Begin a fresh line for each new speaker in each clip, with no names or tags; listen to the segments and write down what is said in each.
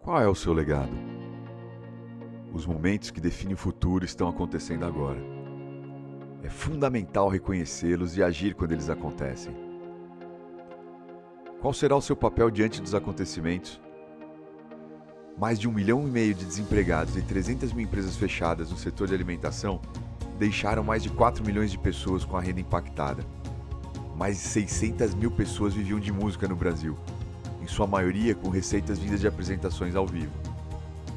Qual é o seu legado? Os momentos que definem o futuro estão acontecendo agora. É fundamental reconhecê-los e agir quando eles acontecem. Qual será o seu papel diante dos acontecimentos? Mais de 1,5 milhão de desempregados e 300 mil empresas fechadas no setor de alimentação deixaram mais de 4 milhões de pessoas com a renda impactada. Mais de 600 mil pessoas viviam de música no Brasil, em sua maioria com receitas vindas de apresentações ao vivo.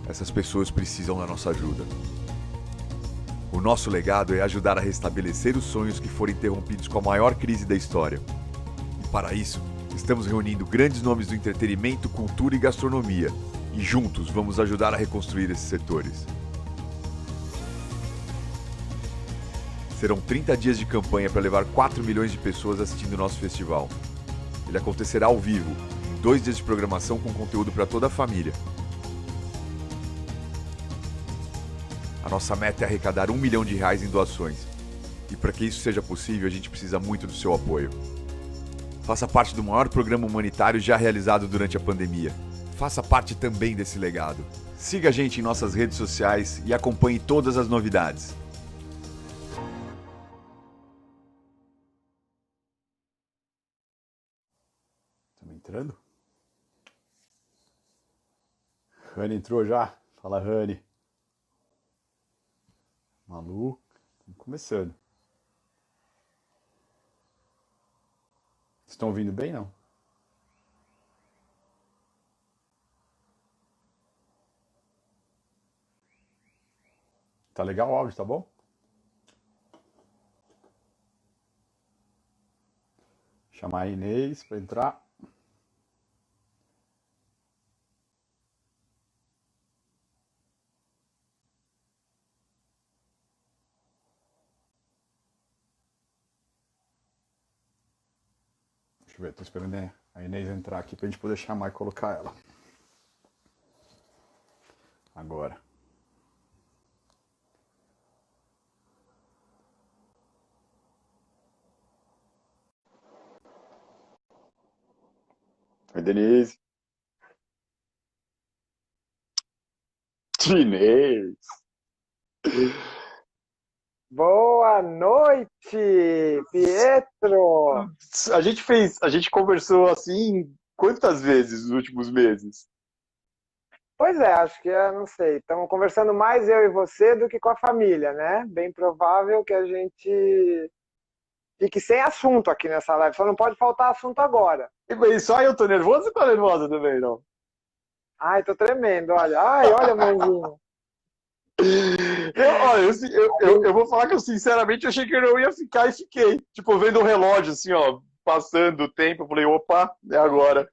Essas pessoas precisam da nossa ajuda. O nosso legado é ajudar a restabelecer os sonhos que foram interrompidos com a maior crise da história. E para isso, estamos reunindo grandes nomes do entretenimento, cultura e gastronomia, e juntos vamos ajudar a reconstruir esses setores. Serão 30 dias de campanha para levar 4 milhões de pessoas assistindo o nosso festival. Ele acontecerá ao vivo, em 2 dias de programação com conteúdo para toda a família. A nossa meta é arrecadar R$1 milhão em doações. E para que isso seja possível, a gente precisa muito do seu apoio. Faça parte do maior programa humanitário já realizado durante a pandemia. Faça parte também desse legado. Siga a gente em nossas redes sociais e acompanhe todas as novidades.
Estamos entrando? Rani entrou já? Fala, Rani. Malu, estamos começando. Vocês estão ouvindo bem, não? Tá legal o áudio, tá bom? Chamar a Inês para entrar. Deixa eu ver, tô esperando a Inês entrar aqui pra gente poder chamar e colocar ela. Agora. Oi, Denise. Inês.
Boa noite, Pietro!
A gente conversou assim quantas vezes nos últimos meses?
Pois é, acho que não sei. Estamos conversando mais eu e você do que com a família, né? Bem provável que a gente fique sem assunto aqui nessa live. Só não pode faltar assunto agora.
E só eu tô nervoso ou tá nervosa também, não?
Ai, tô tremendo, olha. Ai, olha, mãozinha.
Eu vou falar que eu sinceramente achei que eu não ia ficar e fiquei. Tipo, vendo o relógio assim, ó, passando o tempo, eu falei, opa, é agora.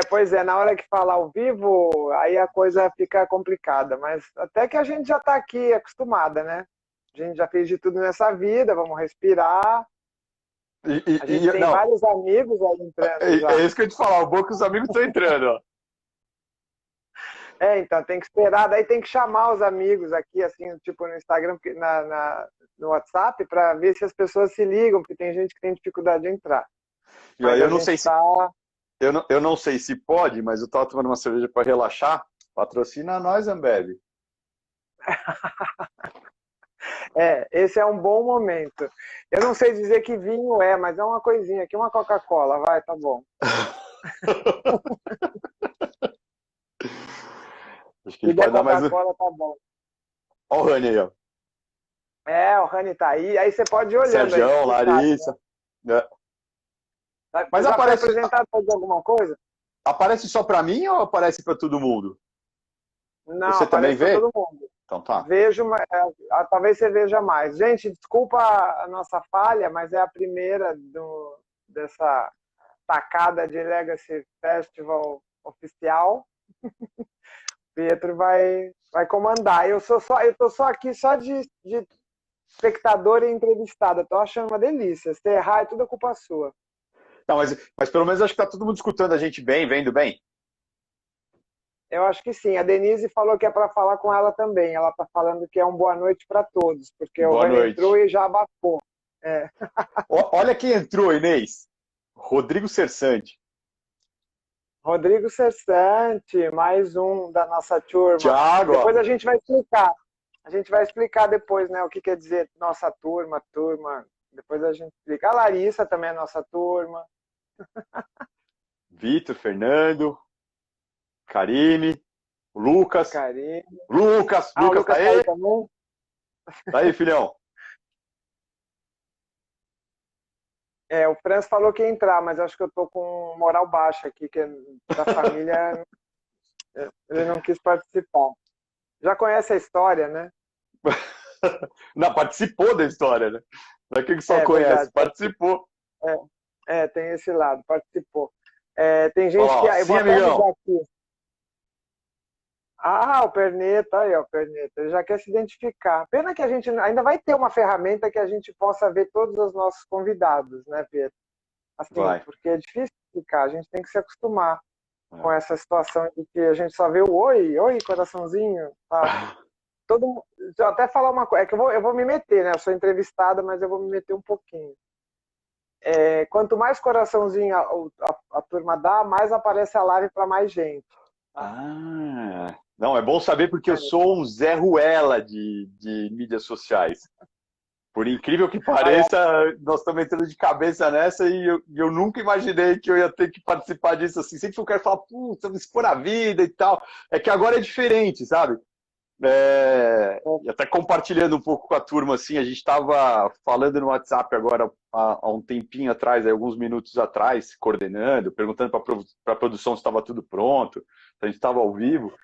Pois é, na hora que falar ao vivo, aí a coisa fica complicada. Mas até que a gente já tá aqui acostumada, né? A gente já fez de tudo nessa vida, vamos respirar. A gente tem vários amigos aí entrando já.
É isso que eu ia te falar, o bom é que os amigos estão entrando, ó.
Então tem que esperar, daí tem que chamar os amigos aqui, assim, tipo no Instagram, no WhatsApp, para ver se as pessoas se ligam, porque tem gente que tem dificuldade de entrar.
E aí eu não sei se pode, mas eu tava tomando uma cerveja para relaxar. Patrocina nós, Ambev.
Esse é um bom momento. Eu não sei dizer que vinho é, mas é uma coisinha aqui, uma Coca-Cola, vai, tá bom.
Acho que pode dar mais.
Coca-Cola, tá bom.
Olha o Rani aí, ó.
O Rani tá aí você pode ir olhando.
Sérgio, Larissa.
Né? Mas já aparece apresentado fazer alguma coisa?
Aparece só para mim ou aparece para todo mundo?
Não,
você também vê?
Todo mundo.
Então tá.
Vejo, talvez você veja mais. Gente, desculpa a nossa falha, mas é a primeira dessa tacada de Legacy Festival oficial. Pietro vai comandar. Eu tô só aqui só de espectador e entrevistada. Tô achando uma delícia. Se errar, é tudo culpa sua.
Não, mas pelo menos acho que tá todo mundo escutando a gente bem, vendo bem.
Eu acho que sim. A Denise falou que é para falar com ela também. Ela tá falando que é um boa noite para todos, porque o Rani entrou e já abafou.
Olha quem entrou, Inês. Rodrigo Cersante.
Rodrigo Cessante, mais um da nossa turma.
Thiago,
Depois a gente vai explicar. A gente vai explicar depois, né, o que quer dizer nossa turma, turma. Depois a gente explica. A Larissa também é nossa turma.
Vitor, Fernando, Karine, o Lucas.
Karine.
Lucas,
O
Lucas
Lucas
tá
tá aí
aí?
também?
Tá aí, filhão.
O Franz falou que ia entrar, mas acho que eu tô com moral baixa aqui, que da família ele não quis participar. Já conhece a história, né?
Não, participou da história, né? Não é que só conhece,
Verdade.
participou.
Tem esse lado, participou. Tem gente
Ó,
que. Eu vou
sim,
até
amigão.
avisar aqui. Ah, o Perneta, aí, ó, o Perneta. Ele já quer se identificar. Pena que a gente ainda vai ter uma ferramenta que a gente possa ver todos os nossos convidados, né, Pedro? Assim,
Vai.
porque é difícil explicar, a gente tem que se acostumar com
É.
essa situação de que a gente só vê o oi, coraçãozinho, tá? Todo mundo. Deixa eu até falar uma coisa, é que eu vou me meter, né? Eu sou entrevistada, mas eu vou me meter um pouquinho. Quanto mais coraçãozinho a turma dá, mais aparece a live para mais gente.
Ah, não, é bom saber porque eu sou um Zé Ruela de mídias sociais. Por incrível que pareça, nós estamos entrando de cabeça nessa e eu nunca imaginei que eu ia ter que participar disso assim. Sempre que eu quero falar, puta, expor a vida e tal. É que agora é diferente, sabe? E até compartilhando um pouco com a turma, assim, a gente estava falando no WhatsApp agora há um tempinho atrás, aí, alguns minutos atrás, coordenando, perguntando para a produção se estava tudo pronto, se a gente estava ao vivo.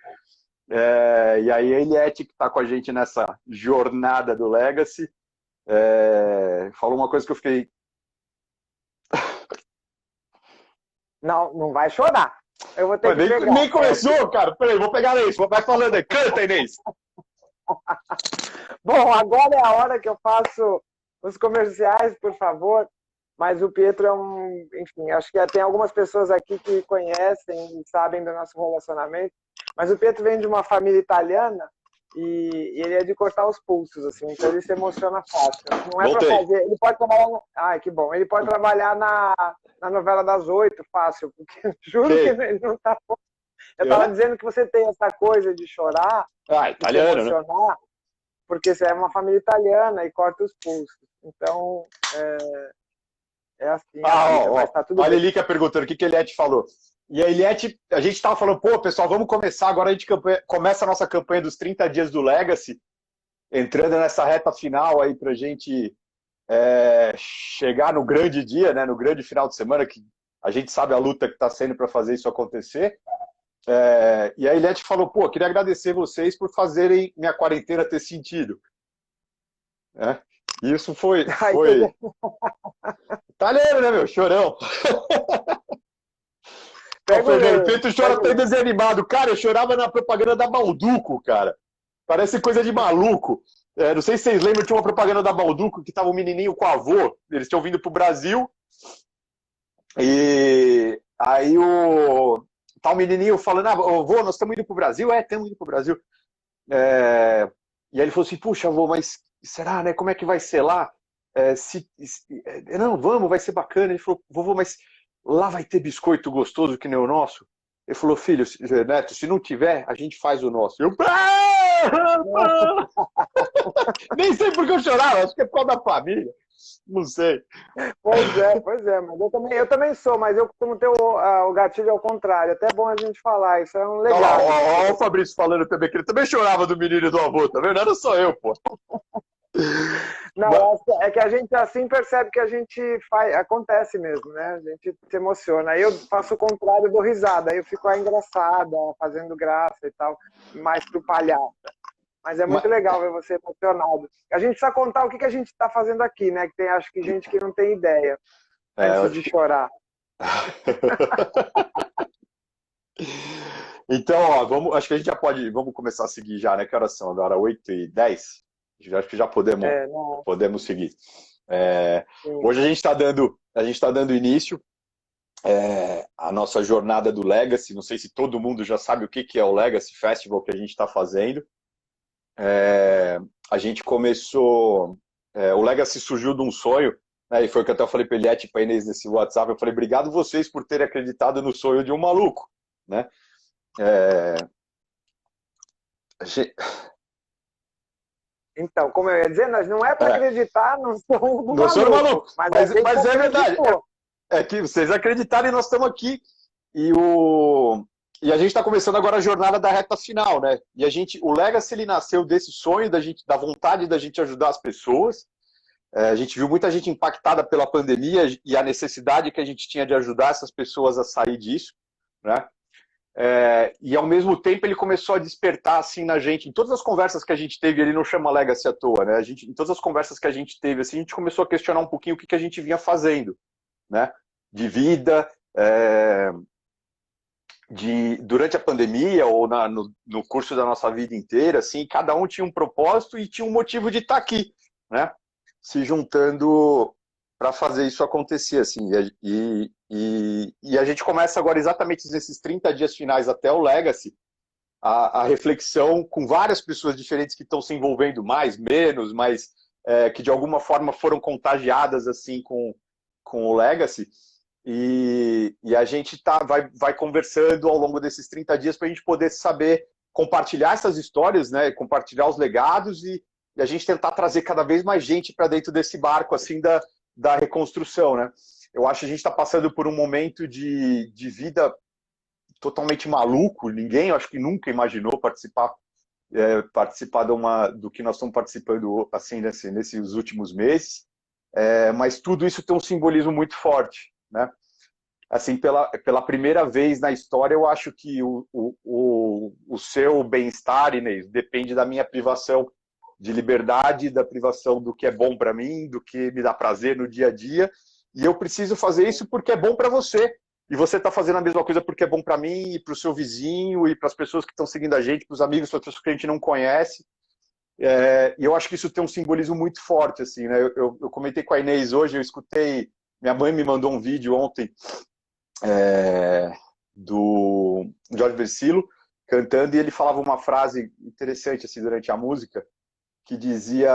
E aí a Eliette, que está com a gente nessa jornada do Legacy, falou uma coisa que eu fiquei...
Não vai chorar. Eu vou ter que pegar.
Nem começou, cara. Peraí, vou pegar isso. Vai falando aí. Canta, Inês.
Bom, agora é a hora que eu faço os comerciais, por favor. Mas o Pietro enfim, acho que tem algumas pessoas aqui que conhecem e sabem do nosso relacionamento. Mas o Pietro vem de uma família italiana e ele é de cortar os pulsos, assim, então ele se emociona fácil. Não é para fazer. Ele pode trabalhar. Ai, que bom. Ele pode trabalhar na novela das 8, fácil, porque juro que ele não tá. Eu estava dizendo que você tem essa coisa de chorar,
italiano,
de se emocionar, né? Porque você é uma família italiana e corta os pulsos. Então, assim. Mas tá tudo
olha
bem.
ali que é perguntando o que a Eliette falou. E a Eliette, a gente estava falando, pô, pessoal, vamos começar. Agora a gente começa a nossa campanha dos 30 dias do Legacy, entrando nessa reta final aí pra gente chegar no grande dia, né, no grande final de semana, que a gente sabe a luta que está sendo para fazer isso acontecer. E a Eliette falou, pô, queria agradecer vocês por fazerem minha quarentena ter sentido. E isso foi... Italiano, né, meu? Chorão. O Fernando Pinto chora até desanimado. Cara, eu chorava na propaganda da Balduco, cara. Parece coisa de maluco. Não sei se vocês lembram, tinha uma propaganda da Balduco que tava um menininho com o avô. Eles tinham vindo pro Brasil. E aí tá um menininho falando, avô, nós estamos indo pro Brasil? Estamos indo pro Brasil. E aí ele falou assim, puxa, avô, mas será, né? Como é que vai ser lá? Não, vamos, vai ser bacana. Ele falou, vovô, mas lá vai ter biscoito gostoso que nem o nosso? Ele falou, filho, neto, se não tiver, a gente faz o nosso. Eu... Nem sei por que eu chorava, acho que é por causa da família. Não sei.
Pois é, mas eu também sou, mas eu costumo ter o gatilho ao contrário. Até é bom a gente falar, isso é um legal.
Olha o Fabrício falando também, que ele também chorava do menino e do avô, tá vendo? Não era só eu, pô.
Não, é que a gente assim percebe que a gente faz, acontece mesmo, né? A gente se emociona. Aí eu faço o contrário, dou risada, aí eu fico engraçada, fazendo graça e tal, mais pro palhaço. Mas é muito legal ver você emocionado. A gente precisa contar o que a gente está fazendo aqui, né? Que tem, acho que gente que não tem ideia antes de chorar.
Então, acho que a gente já pode, vamos começar a seguir já, né? Que horas são agora? 8h10? Acho que já podemos seguir. Hoje a gente está dando início à nossa jornada do Legacy. Não sei se todo mundo já sabe o que é o Legacy Festival que a gente está fazendo. A gente começou... o Legacy surgiu de um sonho, né, e foi o que eu até falei para Eliette e para Inês nesse WhatsApp. Eu falei, obrigado vocês por terem acreditado no sonho de um maluco. né? A gente-
Então, como eu ia dizer, nós não é para acreditar no som do
Não sou maluco,
mas a gente
mas é verdade.
acreditou.
É que vocês acreditaram e nós estamos aqui. E a gente está começando agora a jornada da reta final, né? E o Legacy ele nasceu desse sonho da vontade da gente ajudar as pessoas. A gente viu muita gente impactada pela pandemia e a necessidade que a gente tinha de ajudar essas pessoas a sair disso, né? E ao mesmo tempo ele começou a despertar assim na gente, em todas as conversas que a gente teve, ele não chama Legacy à toa, né? Em todas as conversas que a gente teve, assim, a gente começou a questionar um pouquinho o que a gente vinha fazendo, né? De vida, durante a pandemia ou no curso da nossa vida inteira, assim, cada um tinha um propósito e tinha um motivo de estar aqui, né? Se juntando para fazer isso acontecer, assim. E a gente começa agora exatamente nesses 30 dias finais até o Legacy, a reflexão com várias pessoas diferentes que estão se envolvendo mais, menos, mas que de alguma forma foram contagiadas assim com o Legacy. E a gente vai conversando ao longo desses 30 dias para a gente poder saber compartilhar essas histórias, né? Compartilhar os legados e a gente tentar trazer cada vez mais gente para dentro desse barco assim da reconstrução, né? Eu acho que a gente está passando por um momento de vida totalmente maluco. Ninguém, eu acho que nunca imaginou participar do que nós estamos participando assim nesses últimos meses. Mas tudo isso tem um simbolismo muito forte, né? Assim, pela primeira vez na história, eu acho que o seu bem-estar, Inês, depende da minha privação de liberdade, da privação do que é bom para mim, do que me dá prazer no dia a dia, e eu preciso fazer isso porque é bom para você, e você está fazendo a mesma coisa porque é bom para mim, e para o seu vizinho, e para as pessoas que estão seguindo a gente, para os amigos, para as pessoas que a gente não conhece, e eu acho que isso tem um simbolismo muito forte, assim, né? Eu comentei com a Inês hoje, eu escutei, minha mãe me mandou um vídeo ontem do Jorge Versilo cantando, e ele falava uma frase interessante assim durante a música, que dizia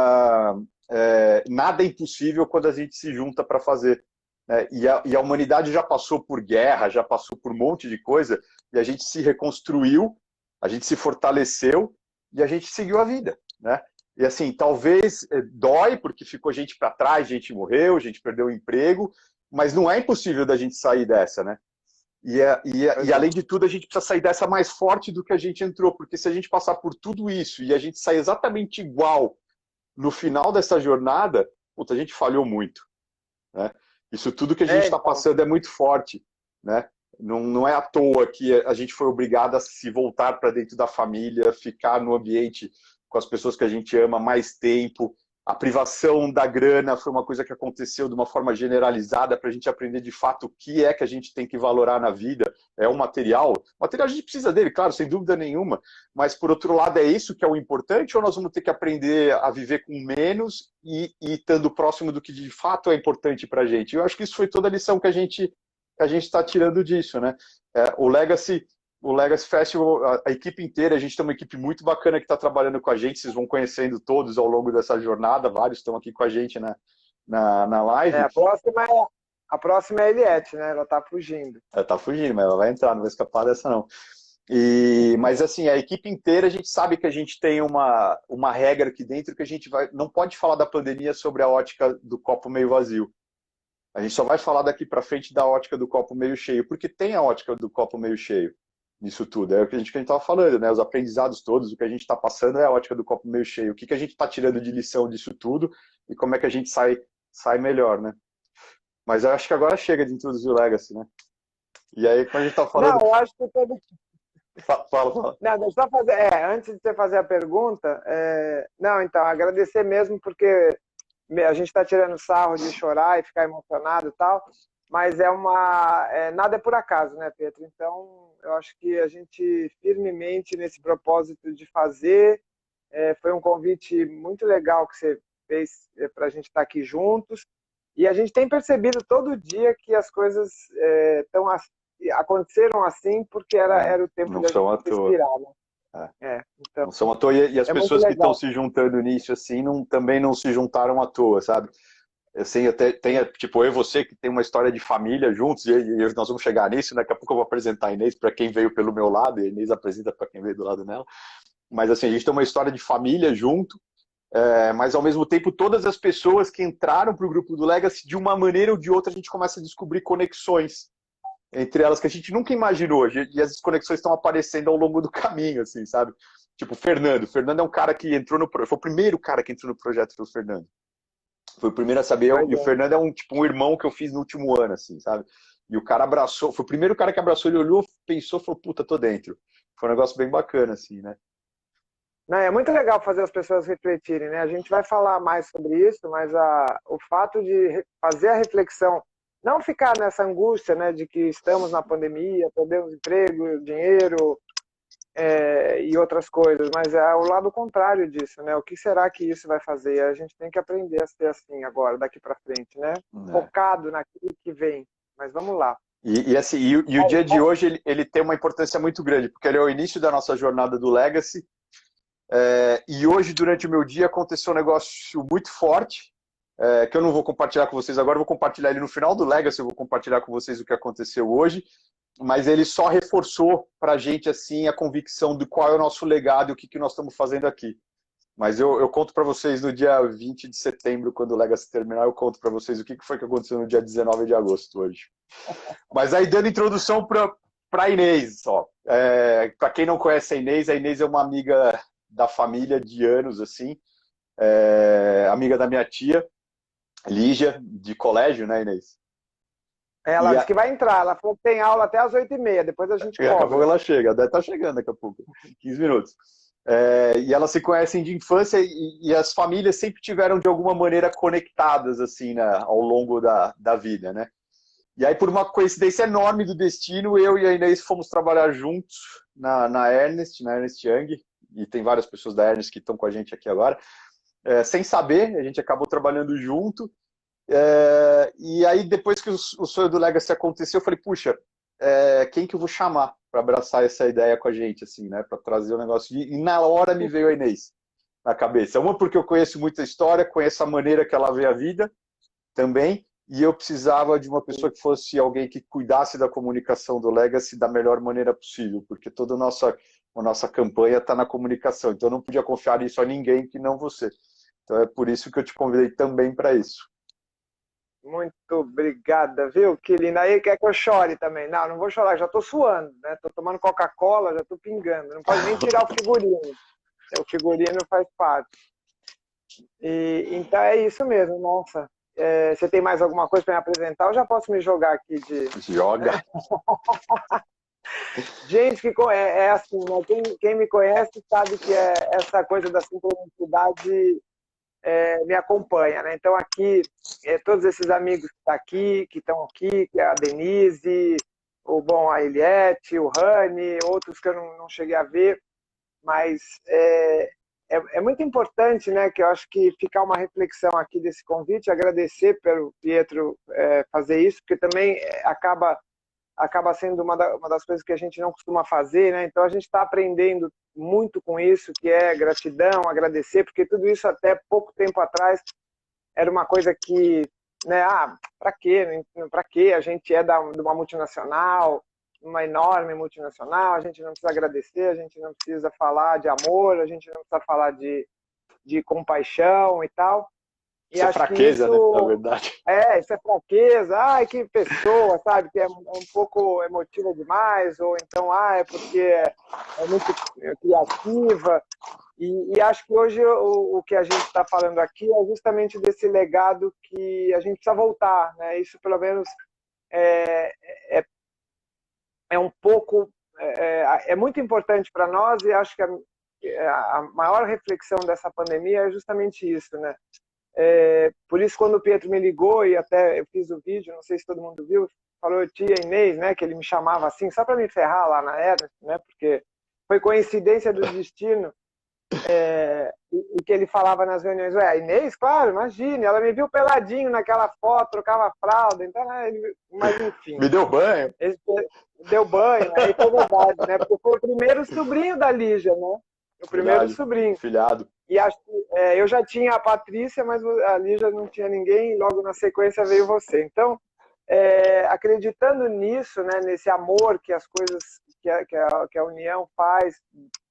nada é impossível quando a gente se junta para fazer, né? E a humanidade já passou por guerra, já passou por um monte de coisa, e a gente se reconstruiu, a gente se fortaleceu e a gente seguiu a vida, né? E assim, talvez dói porque ficou gente para trás, gente morreu, gente perdeu o emprego, mas não é impossível da gente sair dessa, né? E além de tudo, a gente precisa sair dessa mais forte do que a gente entrou, porque se a gente passar por tudo isso e a gente sair exatamente igual no final dessa jornada, puta, a gente falhou muito, né? Isso tudo que a gente está passando é muito forte, né? Não é à toa que a gente foi obrigado a se voltar para dentro da família, ficar no ambiente com as pessoas que a gente ama mais tempo. A privação da grana foi uma coisa que aconteceu de uma forma generalizada para a gente aprender de fato o que é que a gente tem que valorar na vida. É o material. O material a gente precisa dele, claro, sem dúvida nenhuma. Mas, por outro lado, é isso que é o importante ou nós vamos ter que aprender a viver com menos e estando próximo do que de fato é importante para a gente? Eu acho que isso foi toda a lição que a gente está tirando disso, né? O Legacy Festival, a equipe inteira, a gente tem uma equipe muito bacana que está trabalhando com a gente, vocês vão conhecendo todos ao longo dessa jornada, vários estão aqui com a gente na live.
A próxima é a Eliette, né? Ela está fugindo.
Ela está fugindo, mas ela vai entrar, não vai escapar dessa não. Mas assim, a equipe inteira, a gente sabe que a gente tem uma regra aqui dentro que a gente não pode falar da pandemia sobre a ótica do copo meio vazio. A gente só vai falar daqui para frente da ótica do copo meio cheio, porque tem a ótica do copo meio cheio nisso tudo. É o que a gente estava falando, né? Os aprendizados todos, o que a gente está passando é a ótica do copo meio cheio. O que a gente está tirando de lição disso tudo e como é que a gente sai melhor, né? Mas eu acho que agora chega de introduzir o Legacy, né? E aí, quando a gente está falando...
Não, eu acho que todo...
Fala.
Não, deixa eu só fazer... antes de você fazer a pergunta... Não, então, agradecer mesmo, porque a gente está tirando sarro de chorar e ficar emocionado e tal, mas nada é por acaso, né, Pedro? Então, eu acho que a gente firmemente nesse propósito de fazer, foi um convite muito legal que você fez para a gente estar aqui juntos, e a gente tem percebido todo dia que as coisas aconteceram assim porque era o tempo da gente respirar, né? Então,
não são à toa, e as pessoas que estão se juntando nisso assim também não se juntaram à toa, sabe? assim, até tem, tipo, eu e você que tem uma história de família juntos, e nós vamos chegar nisso, daqui a pouco eu vou apresentar a Inês para quem veio pelo meu lado, e a Inês apresenta para quem veio do lado dela. Mas assim, a gente tem uma história de família junto, mas ao mesmo tempo todas as pessoas que entraram para o grupo do Legacy, de uma maneira ou de outra, a gente começa a descobrir conexões entre elas que a gente nunca imaginou, e as conexões estão aparecendo ao longo do caminho, assim, sabe? Tipo, o Fernando é um cara que entrou foi o primeiro cara que entrou no projeto, foi o Fernando. Foi o primeiro a saber, e o Fernando é um irmão que eu fiz no último ano, assim, sabe? E o cara abraçou, foi o primeiro cara que abraçou, ele olhou, pensou, falou, puta, tô dentro. Foi um negócio bem bacana, assim, né?
Não, é muito legal fazer as pessoas refletirem, né? A gente vai falar mais sobre isso, mas o fato de fazer a reflexão, não ficar nessa angústia, né, de que estamos na pandemia, perdemos emprego, dinheiro e outras coisas, mas é o lado contrário disso, né? O que será que isso vai fazer? A gente tem que aprender a ser assim agora, daqui para frente, né? Focado naquilo que vem. Mas vamos lá.
E o dia de hoje ele tem uma importância muito grande, porque ele é o início da nossa jornada do Legacy. E hoje, durante o meu dia, aconteceu um negócio muito forte, que eu não vou compartilhar com vocês agora, eu vou compartilhar ele no final do Legacy, eu vou compartilhar com vocês o que aconteceu hoje, mas ele só reforçou para a gente assim, a convicção de qual é o nosso legado e o que nós estamos fazendo aqui. Mas eu conto para vocês no dia 20 de setembro, quando o Legacy terminar, eu conto para vocês o que foi que aconteceu no dia 19 de agosto hoje. Mas aí, dando introdução para a Inês, para quem não conhece a Inês é uma amiga da família de anos, assim, amiga da minha tia, Lígia, de colégio, né, Inês?
Ela disse que vai entrar, ela falou que tem aula até às 8h30, depois a gente cobra.
Daqui a pouco ela chega, deve estar chegando daqui a pouco, 15 minutos. E elas se conhecem de infância e as famílias sempre tiveram de alguma maneira conectadas, assim, né, ao longo da vida, né? E aí, por uma coincidência enorme do destino, eu e a Inês fomos trabalhar juntos na Ernest Young, e tem várias pessoas da Ernest que estão com a gente aqui agora, sem saber, a gente acabou trabalhando junto, e aí depois que o sonho do Legacy aconteceu, eu falei, puxa, quem que eu vou chamar para abraçar essa ideia com a gente, assim, né, para trazer o negócio, e na hora me veio a Inês na cabeça, uma porque eu conheço muita história, conheço a maneira que ela vê a vida também, e eu precisava de uma pessoa que fosse alguém que cuidasse da comunicação do Legacy da melhor maneira possível, porque toda a nossa campanha está na comunicação, então eu não podia confiar isso a ninguém que não você. Então é por isso que eu te convidei também para isso.
Muito obrigada, viu? Que linda. Aí quer que eu chore também? Não vou chorar, já estou suando, né? Estou tomando Coca-Cola, já estou pingando. Não pode nem tirar o figurino. O figurino faz parte. Então é isso mesmo, nossa. Você tem mais alguma coisa para me apresentar? Eu já posso me jogar aqui de...
Joga!
Gente, que assim, né? Quem me conhece sabe que essa coisa da simplicidade me acompanha, né? Então aqui, todos esses amigos que estão aqui, que é a Denise, a Eliette, o Rani, outros que eu não cheguei a ver, mas é muito importante, né, que eu acho que ficar uma reflexão aqui desse convite, agradecer pelo Pietro fazer isso, porque também acaba sendo uma das coisas que a gente não costuma fazer, né? Então a gente está aprendendo muito com isso, que é gratidão, agradecer, porque tudo isso até pouco tempo atrás era uma coisa que, né, para quê? Para quê? A gente é de uma multinacional, uma enorme multinacional, a gente não precisa agradecer, a gente não precisa falar de amor, a gente não precisa falar de compaixão e tal. E
isso é fraqueza, isso, né, na verdade.
Isso é fraqueza. Ai, que pessoa, sabe, que é um pouco emotiva demais, ou então, é porque é muito criativa. E acho que hoje o que a gente está falando aqui é justamente desse legado que a gente precisa voltar, né? Isso, pelo menos, é um pouco... É muito importante para nós, e acho que a maior reflexão dessa pandemia é justamente isso, né? Por isso, quando o Pietro me ligou, e até eu fiz o vídeo, não sei se todo mundo viu, falou tia Inês, né, que ele me chamava assim, só para me ferrar lá na Ernest, né, porque foi coincidência do destino, e que ele falava nas reuniões, Inês, claro, imagine, ela me viu peladinho naquela foto, trocava fralda, então, mas enfim.
Me deu banho.
Deu banho, aí foi verdade, né, porque foi o primeiro sobrinho da Lígia, né, o primeiro sobrinho.
Filhado.
E acho que, eu já tinha a Patrícia, mas ali já não tinha ninguém, e logo na sequência veio você. Então, acreditando nisso, né, nesse amor que as coisas, que a união faz,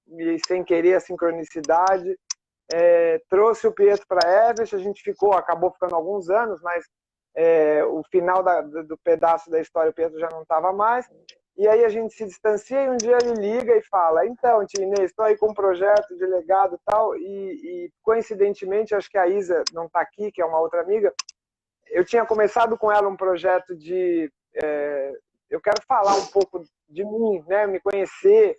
e sem querer a sincronicidade, trouxe o Pietro para a Everest, a gente acabou ficando alguns anos, mas o final do pedaço da história o Pietro já não estava mais, e aí a gente se distancia e um dia ele liga e fala, então, tia Inês, estou aí com um projeto de legado e tal, e coincidentemente, acho que a Isa não está aqui, que é uma outra amiga, eu tinha começado com ela um projeto de... eu quero falar um pouco de mim, né, me conhecer,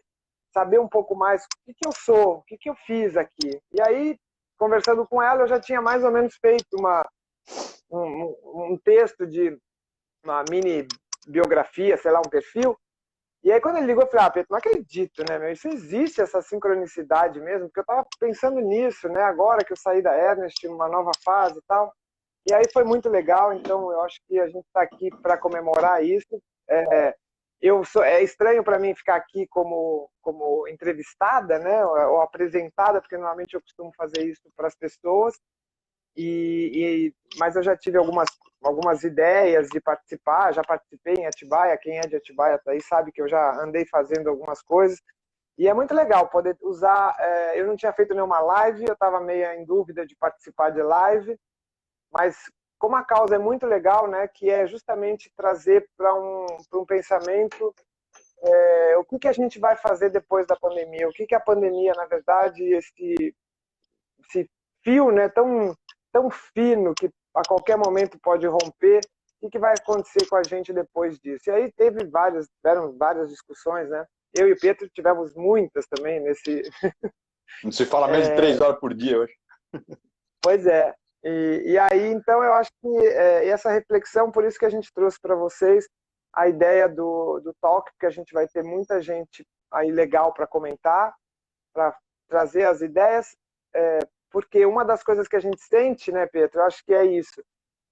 saber um pouco mais o que eu sou, o que eu fiz aqui. E aí, conversando com ela, eu já tinha mais ou menos feito um texto de uma mini biografia, sei lá, um perfil. E aí, quando ele ligou, eu falei, Pedro, não acredito, né, meu? Isso existe, essa sincronicidade mesmo, porque eu estava pensando nisso, né, agora que eu saí da Ernest, uma nova fase e tal. E aí foi muito legal, então eu acho que a gente está aqui para comemorar isso. É estranho para mim ficar aqui como entrevistada, né, ou apresentada, porque normalmente eu costumo fazer isso para as pessoas. Mas eu já tive algumas ideias de participar, já participei em Atibaia, quem é de Atibaia tá aí sabe que eu já andei fazendo algumas coisas. E é muito legal poder usar. Eu não tinha feito nenhuma live, eu estava meio em dúvida de participar de live, mas como a causa é muito legal, né, que é justamente trazer para um pensamento o que a gente vai fazer depois da pandemia, o que a pandemia, na verdade, esse fio, né, tão fino que a qualquer momento pode romper, o que vai acontecer com a gente depois disso. E aí tiveram várias discussões, né? Eu e o Pietro tivemos muitas também nesse...
Não se fala menos de 3 horas por dia hoje.
Pois é. E aí, então, eu acho que essa reflexão, por isso que a gente trouxe para vocês a ideia do talk, porque a gente vai ter muita gente aí legal para comentar, para trazer as ideias, porque uma das coisas que a gente sente, né, Pedro, eu acho que é isso,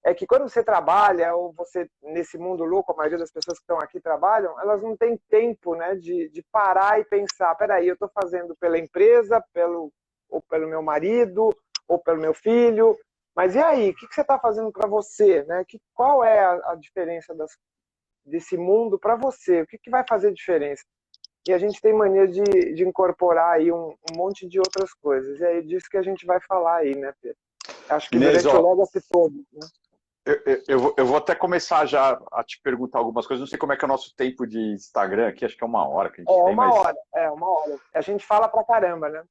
é que quando você trabalha, ou você, nesse mundo louco, a maioria das pessoas que estão aqui trabalham, elas não têm tempo, né, de parar e pensar, peraí, eu estou fazendo pela empresa, ou pelo meu marido, ou pelo meu filho, mas e aí, o que você está fazendo para você, né? Qual é a diferença desse mundo para você? O que vai fazer diferença? E a gente tem mania de incorporar aí um monte de outras coisas. E é disso que a gente vai falar aí, né, Pedro? Acho que
Inês,
durante o Legacy todo, né?
Eu vou até começar já a te perguntar algumas coisas. Não sei como é que é o nosso tempo de Instagram aqui, acho que é 1 hora que a gente tem,
uma
mas...
hora, 1 hora. A gente fala pra caramba, né?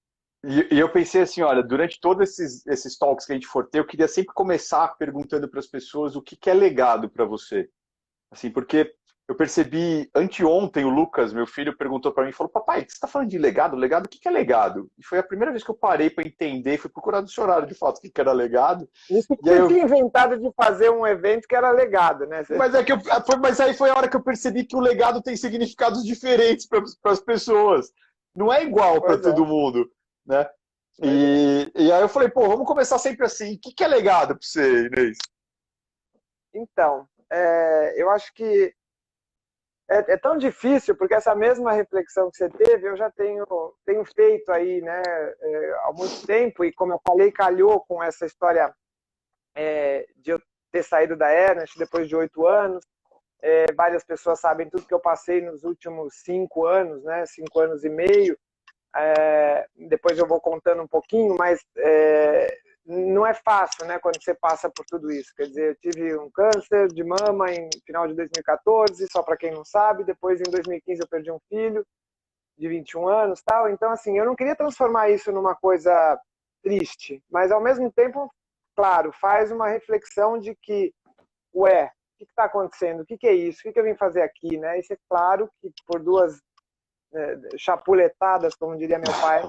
E eu pensei assim, olha, durante todos esses talks que a gente for ter, eu queria sempre começar perguntando para as pessoas o que é legado para você. Assim, porque eu percebi, anteontem o Lucas, meu filho, perguntou para mim, falou, papai, você está falando de legado? Legado, o que é legado? E foi a primeira vez que eu parei para entender, fui procurar no dicionário de fato o que era legado.
Isso que
E aí
você tinha inventado de fazer um evento que era legado, né?
Mas aí foi a hora que eu percebi que o legado tem significados diferentes para as pessoas. Não é igual para todo mundo, né? E aí eu falei, pô, vamos começar sempre assim. O que é legado para você, Inês?
Então, eu acho que é tão difícil, porque essa mesma reflexão que você teve, eu já tenho feito aí, né, há muito tempo, e como eu falei, calhou com essa história de eu ter saído da Ernest depois de 8 anos. Várias pessoas sabem tudo que eu passei nos últimos 5 anos, né, 5 anos e meio. Depois eu vou contando um pouquinho, mas não é fácil, né, quando você passa por tudo isso. Quer dizer, eu tive um câncer de mama em final de 2014, só para quem não sabe. Depois, em 2015, eu perdi um filho de 21 anos, tal. Então, assim, eu não queria transformar isso numa coisa triste, mas ao mesmo tempo, claro, faz uma reflexão de que, ué, o que está acontecendo? O que é isso? O que eu vim fazer aqui, né? Isso é claro que por duas chapuletadas, como diria meu pai,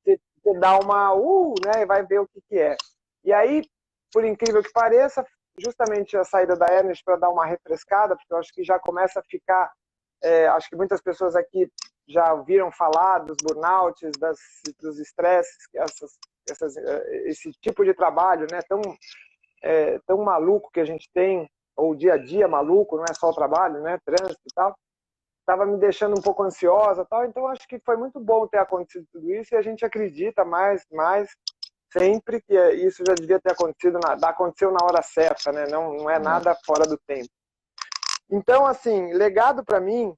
você dá uma né, e vai ver o que é. E aí, por incrível que pareça, justamente a saída da Ernest para dar uma refrescada, porque eu acho que já começa a ficar, acho que muitas pessoas aqui já ouviram falar dos burnouts, dos estresses, esse tipo de trabalho, né, tão maluco que a gente tem, ou o dia a dia maluco, não é só o trabalho, né, trânsito e tal, estava me deixando um pouco ansiosa, tal. Então acho que foi muito bom ter acontecido tudo isso, e a gente acredita mais sempre, que isso já devia ter acontecido, aconteceu na hora certa, né? Não é nada fora do tempo. Então, assim, legado para mim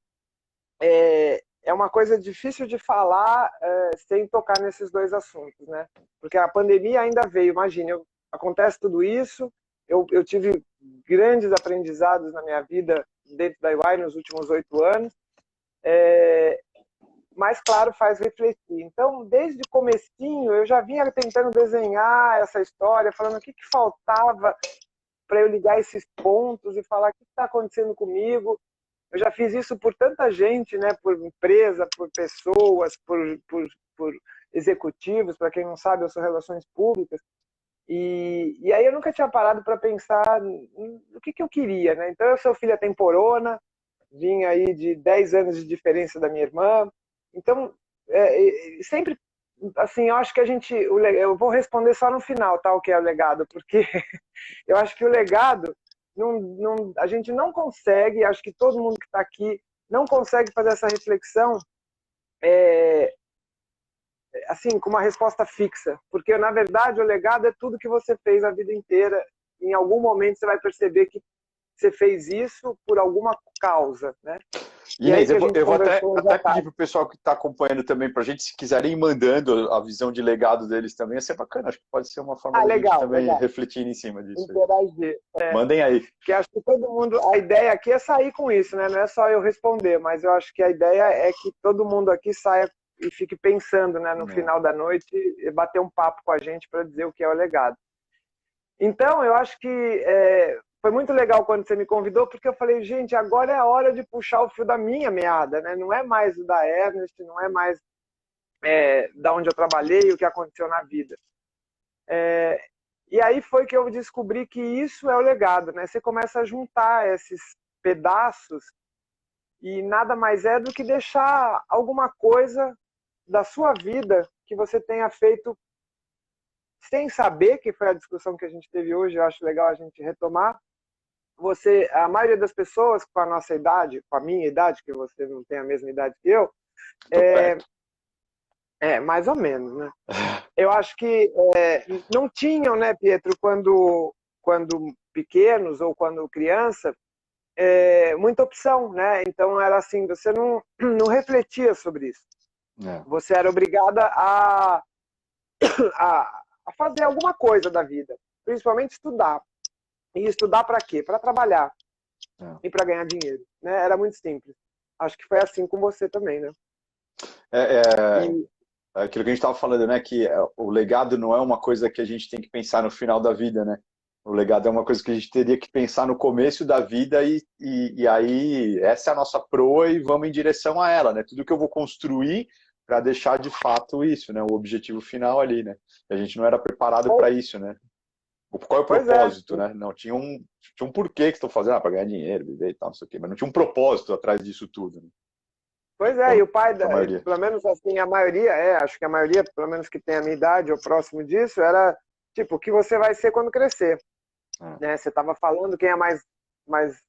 é uma coisa difícil de falar sem tocar nesses dois assuntos, né? Porque a pandemia ainda veio, imagine, acontece tudo isso, eu tive grandes aprendizados na minha vida dentro da EY nos últimos 8 anos, mas, claro, faz refletir. Então, desde o comecinho, eu já vinha tentando desenhar essa história, falando o que faltava para eu ligar esses pontos e falar o que está acontecendo comigo. Eu já fiz isso por tanta gente, né? Por empresa, por pessoas, por executivos. Para quem não sabe, eu sou relações públicas. E aí eu nunca tinha parado para pensar no que eu queria, né? Então, eu sou filha temporona, vim aí de 10 anos de diferença da minha irmã. Então, sempre, assim, eu acho que eu vou responder só no final, tá, o que é o legado, porque eu acho que o legado, a gente não consegue, acho que todo mundo que está aqui não consegue fazer essa reflexão assim, com uma resposta fixa, porque, na verdade, o legado é tudo que você fez a vida inteira. Em algum momento você vai perceber que você fez isso por alguma causa, né?
Inês, eu vou até pedir para o pessoal que está acompanhando também, para a gente, se quiserem ir mandando a visão de legado deles também, ia ser bacana. Acho que pode ser uma forma de a gente também refletir em cima disso.
Interagir.
Mandem aí.
Porque acho que todo mundo, a ideia aqui é sair com isso, né? Não é só eu responder, mas eu acho que a ideia é que todo mundo aqui saia e fique pensando, né, no final da noite e bater um papo com a gente para dizer o que é o legado. Então, eu acho que foi muito legal quando você me convidou, porque eu falei, gente, agora é a hora de puxar o fio da minha meada, né? Não é mais o da Ernest, não é mais da onde eu trabalhei, o que aconteceu na vida. E aí foi que eu descobri que isso é o legado, né? Você começa a juntar esses pedaços e nada mais é do que deixar alguma coisa da sua vida que você tenha feito sem saber, que foi a discussão que a gente teve hoje, eu acho legal a gente retomar. A maioria das pessoas com a nossa idade, com a minha idade, que você não tem a mesma idade que eu, mais ou menos, né? Eu acho que não tinham, né, Pietro, quando pequenos ou quando criança, muita opção, né? Então era assim, você não refletia sobre isso. Você era obrigada a fazer alguma coisa da vida, principalmente estudar. E estudar para quê? Para trabalhar e para ganhar dinheiro, né? Era muito simples. Acho que foi assim com você também, né?
Aquilo que a gente estava falando, né? Que o legado não é uma coisa que a gente tem que pensar no final da vida, né? O legado é uma coisa que a gente teria que pensar no começo da vida e aí essa é a nossa proa e vamos em direção a ela, né? Tudo que eu vou construir para deixar de fato isso, né? O objetivo final ali, né? E a gente não era preparado para isso, né? Qual é o propósito, né? Não, tinha um porquê que estou fazendo, para ganhar dinheiro, viver e tal, não sei o quê, mas não tinha um propósito atrás disso tudo, né?
Pois é, e o pai, pelo menos assim, a maioria, acho que a maioria, pelo menos que tem a minha idade ou próximo disso, era tipo, o que você vai ser quando crescer. Né? Você estava falando, quem é mais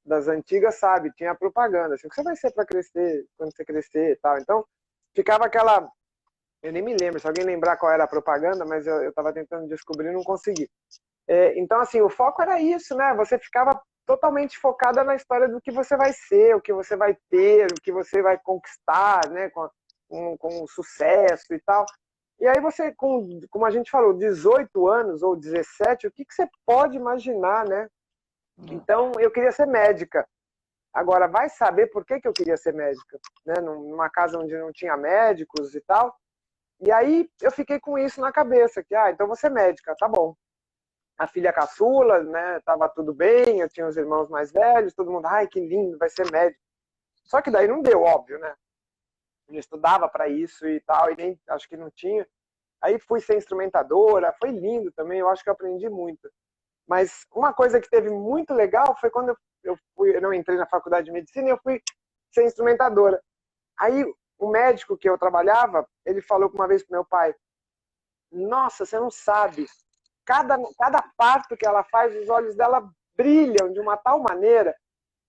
das antigas sabe, tinha propaganda, assim, o que você vai ser para crescer, quando você crescer e tal. Então, ficava aquela... Eu nem me lembro, se alguém lembrar qual era a propaganda, mas eu estava tentando descobrir e não consegui. Então, assim, o foco era isso, né? Você ficava totalmente focada na história do que você vai ser, o que você vai ter, o que você vai conquistar, né? Com sucesso e tal. E aí você, como a gente falou, 18 anos ou 17, o que você pode imaginar, né? Então, eu queria ser médica. Agora, vai saber por que eu queria ser médica, né? Numa casa onde não tinha médicos e tal. E aí eu fiquei com isso na cabeça, que, então vou ser médica, tá bom. A filha caçula, né? Tava tudo bem, eu tinha os irmãos mais velhos, todo mundo, ai, que lindo, vai ser médico. Só que daí não deu, óbvio, né? Eu estudava para isso e tal, e nem acho que não tinha. Aí fui ser instrumentadora, foi lindo também, eu acho que eu aprendi muito. Mas uma coisa que teve muito legal foi quando eu não entrei na faculdade de medicina e eu fui ser instrumentadora. Aí o médico que eu trabalhava, ele falou uma vez pro meu pai, nossa, você não sabe, cada parto que ela faz, os olhos dela brilham de uma tal maneira.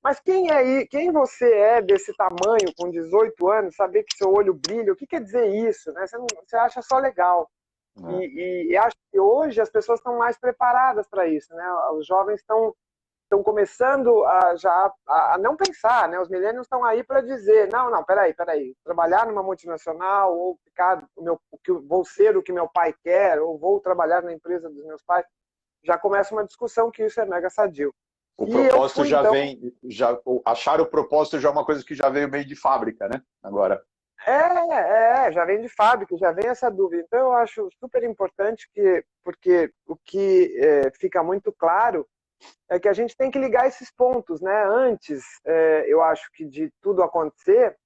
Mas quem você é desse tamanho, com 18 anos, saber que seu olho brilha, o que quer dizer isso? Né? Você acha só legal. E acho que hoje as pessoas estão mais preparadas para isso, né? Os jovens estão começando a não pensar, né? Os millennials estão aí para dizer, não, peraí, trabalhar numa multinacional ou ficar vou ser o que meu pai quer ou vou trabalhar na empresa dos meus pais, já começa uma discussão que isso é mega sadio.
O propósito achar o propósito já é uma coisa que já veio meio de fábrica, né? Agora.
Já vem de fábrica, já vem essa dúvida. Então eu acho super importante porque o que fica muito claro é que a gente tem que ligar esses pontos, né? Antes, eu acho que de tudo acontecer,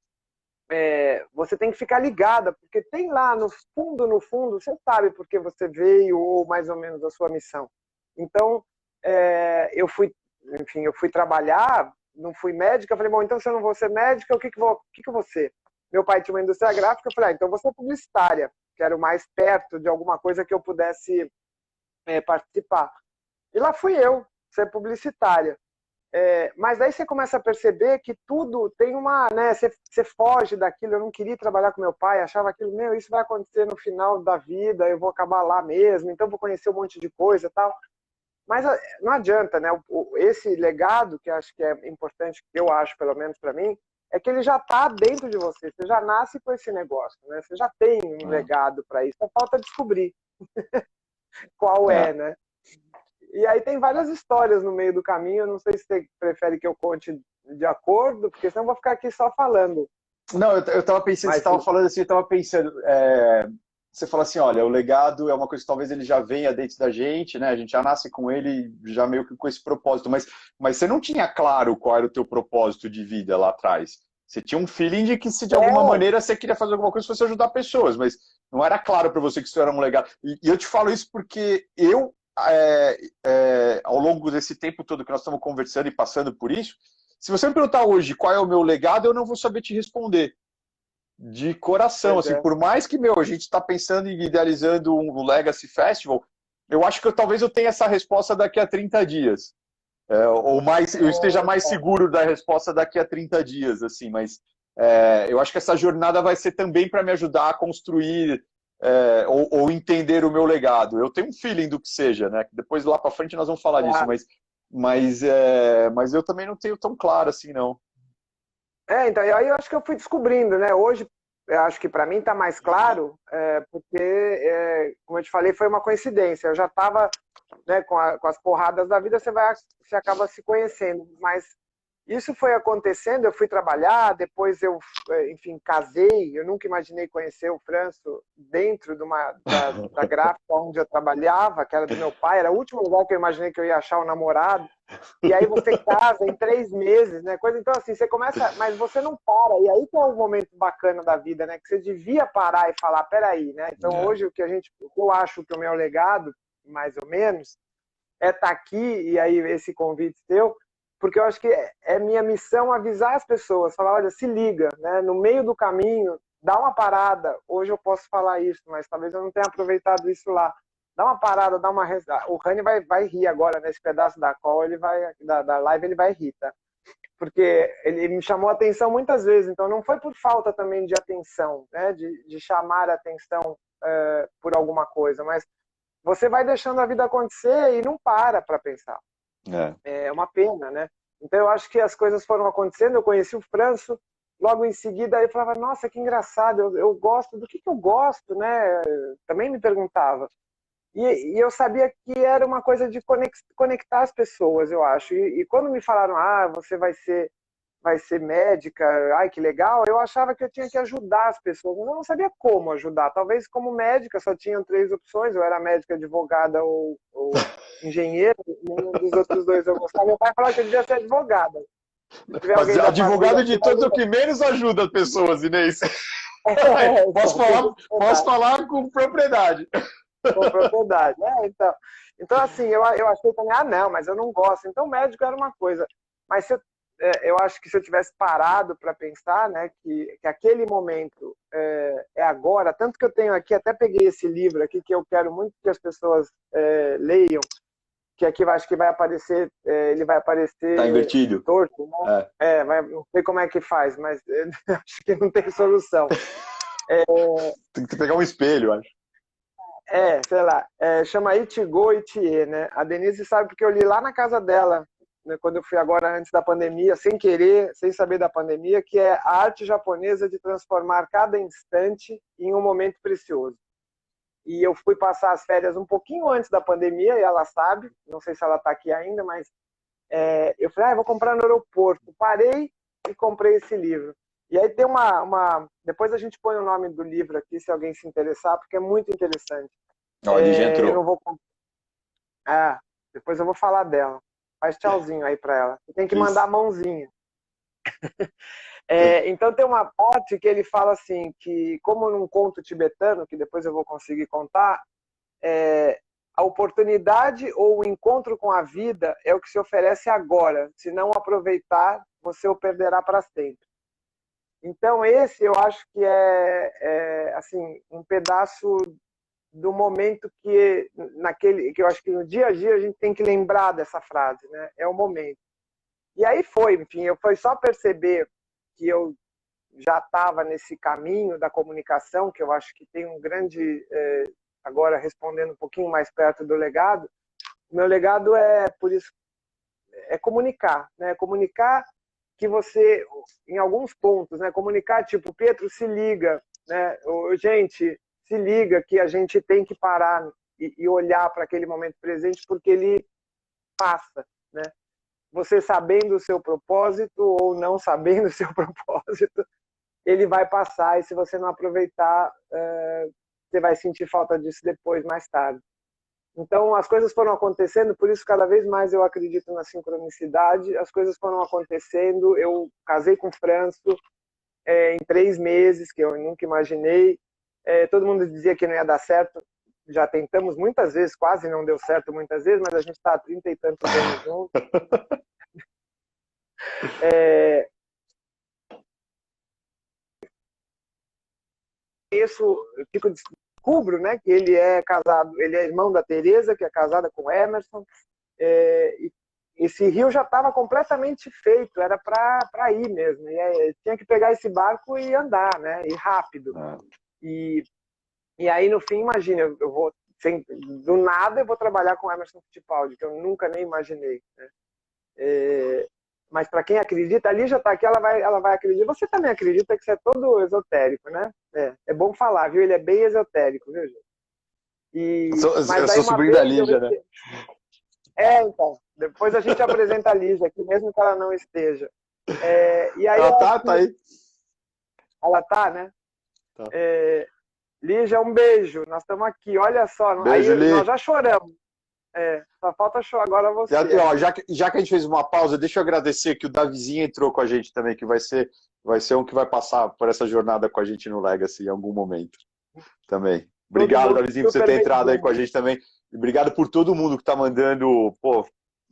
você tem que ficar ligada, porque tem lá no fundo, você sabe por que você veio ou mais ou menos a sua missão. Então, eu fui trabalhar, não fui médica, falei, bom, então se eu não vou ser médica, o que eu vou ser? Meu pai tinha uma indústria gráfica, eu falei, então vou ser publicitária, que era o mais perto de alguma coisa que eu pudesse participar. E lá fui eu, ser publicitária. Mas aí você começa a perceber que tudo tem uma, né? Você foge daquilo. Eu não queria trabalhar com meu pai, achava aquilo, isso vai acontecer no final da vida, eu vou acabar lá mesmo, então vou conhecer um monte de coisa e tal. Mas não adianta, né? Esse legado, que acho que é importante, que eu acho, pelo menos para mim, é que ele já está dentro de você. Você já nasce com esse negócio, né? Você já tem um legado para isso. Só falta descobrir qual né? E aí tem várias histórias no meio do caminho. Eu não sei se você prefere que eu conte de acordo, porque senão eu vou ficar aqui só falando.
Não, eu estava pensando, você estava falando assim, eu estava pensando, você fala assim, olha, o legado é uma coisa que talvez ele já venha dentro da gente, né? A gente já nasce com ele, já meio que com esse propósito, mas você não tinha claro qual era o teu propósito de vida lá atrás. Você tinha um feeling de que se de alguma maneira você queria fazer alguma coisa, fosse ajudar pessoas, mas não era claro para você que isso era um legado. E eu te falo isso porque eu, ao longo desse tempo todo que nós estamos conversando e passando por isso, se você me perguntar hoje qual é o meu legado, eu não vou saber te responder. De coração, assim, por mais que, a gente está pensando em idealizando um Legacy Festival, eu acho que talvez eu tenha essa resposta daqui a 30 dias. Ou mais, eu esteja mais seguro da resposta daqui a 30 dias, assim, mas eu acho que essa jornada vai ser também para me ajudar a construir ou entender o meu legado. Eu tenho um feeling do que seja, né? Depois lá para frente nós vamos falar disso, mas eu também não tenho tão claro assim, não.
Então, aí eu acho que eu fui descobrindo, né? Hoje, eu acho que para mim está mais claro, porque, como eu te falei, foi uma coincidência. Eu já estava, né, com as porradas da vida, você acaba se conhecendo. Mas isso foi acontecendo, eu fui trabalhar, depois eu, enfim, casei. Eu nunca imaginei conhecer o Franço dentro da gráfica onde eu trabalhava, que era do meu pai. Era o último lugar que eu imaginei que eu ia achar um namorado. E aí você casa em 3 meses, né? Então, assim, você começa, mas você não para. E aí que é um momento bacana da vida, né? Que você devia parar e falar, peraí, né? Então, hoje, o que eu acho que o meu legado, mais ou menos, é estar aqui, e aí esse convite seu, porque eu acho que é minha missão avisar as pessoas, falar, olha, se liga, né? No meio do caminho, dá uma parada. Hoje eu posso falar isso, mas talvez eu não tenha aproveitado isso lá. Dá uma parada, dá uma... O Rani vai rir agora nesse pedaço da call, da live ele vai rir, tá? Porque ele me chamou a atenção muitas vezes, então não foi por falta também de atenção, né? De chamar a atenção por alguma coisa, mas você vai deixando a vida acontecer e não para pensar. É uma pena, né? Então eu acho que as coisas foram acontecendo, eu conheci o Franço, logo em seguida eu falava, nossa, que engraçado, eu gosto, do que eu gosto, né? Também me perguntava. E eu sabia que era uma coisa de conectar as pessoas, eu acho. E quando me falaram, você vai ser médica, ai, que legal, eu achava que eu tinha que ajudar as pessoas. Eu não sabia como ajudar. Talvez como médica só tinham 3 opções, ou era médica, advogada ou engenheiro, nenhum dos outros 2 eu gostava. Meu pai falava que eu devia ser advogada.
Mas advogado de todos é o que menos ajuda as pessoas, Inês. Posso falar com propriedade.
Com propriedade. Então, assim, eu achei também, não, mas eu não gosto. Então, médico era uma coisa. Mas eu acho que se eu tivesse parado para pensar, né, que aquele momento é agora, tanto que eu tenho aqui, até peguei esse livro aqui, que eu quero muito que as pessoas leiam, que aqui acho que vai aparecer, ele vai aparecer...
Tá invertido.
Torto, né? Não sei como é que faz, mas acho que não tem solução.
Tem que pegar um espelho, acho.
sei lá, chama Ichigo Ichie, né? A Denise sabe porque eu li lá na casa dela, né, quando eu fui agora antes da pandemia, sem querer, sem saber da pandemia, que é a arte japonesa de transformar cada instante em um momento precioso. E eu fui passar as férias um pouquinho antes da pandemia, e ela sabe, não sei se ela está aqui ainda, mas eu falei, vou comprar no aeroporto. Parei e comprei esse livro. E aí tem depois a gente põe o nome do livro aqui, se alguém se interessar, porque é muito interessante.
Ó, ele já entrou.
Eu não vou... depois eu vou falar dela. Faz tchauzinho aí para ela. Você tem que mandar a mãozinha. Então tem uma parte que ele fala assim, que como num conto tibetano, que depois eu vou conseguir contar, a oportunidade ou o encontro com a vida é o que se oferece agora. Se não aproveitar, você o perderá para sempre. Então esse eu acho que é assim, um pedaço do momento que eu acho que no dia a dia a gente tem que lembrar dessa frase, né? É o momento. E aí enfim, foi só perceber que eu já estava nesse caminho da comunicação, que eu acho que tem um grande, agora respondendo um pouquinho mais perto do legado, o meu legado por isso, é comunicar, né? Comunicar que você, em alguns pontos, né? Comunicar tipo, Pietro, se liga, né? Gente, se liga que a gente tem que parar e olhar para aquele momento presente, porque ele passa, né? Você sabendo o seu propósito ou não sabendo o seu propósito, ele vai passar, e se você não aproveitar, você vai sentir falta disso depois, mais tarde. Então, as coisas foram acontecendo, por isso cada vez mais eu acredito na sincronicidade, as coisas foram acontecendo, eu casei com o Franço em 3 meses, que eu nunca imaginei, todo mundo dizia que não ia dar certo, já tentamos muitas vezes, quase não deu certo muitas vezes, mas a gente está há 30 e tantos anos juntos. Eu descubro, né, que ele é casado, ele é irmão da Teresa, que é casada com o Emerson. E esse rio já estava completamente feito, era para ir mesmo. E tinha que pegar esse barco e andar, né, ir rápido. E aí no fim, imagina, eu vou do nada eu vou trabalhar com o Emerson Fittipaldi, que eu nunca nem imaginei, né? Mas para quem acredita, ali já está aqui, ela vai acreditar. Você também acredita que você é todo esotérico, né? É bom falar, viu? Ele é bem esotérico, viu, gente?
Eu sou sobrinho da Lígia, né?
Então. Depois a gente apresenta a Lígia aqui, mesmo que ela não esteja. E aí
ela tá aí.
Ela tá, né?
Tá.
Lígia, um beijo. Nós estamos aqui, olha só.
Beijo,
aí, nós já choramos. Só falta chorar agora você.
Já que a gente fez uma pausa, deixa eu agradecer que o Davizinho entrou com a gente também, que vai ser um que vai passar por essa jornada com a gente no Legacy em algum momento também. Obrigado, Davizinho, por você ter entrado aí com a gente também. E obrigado por todo mundo que tá mandando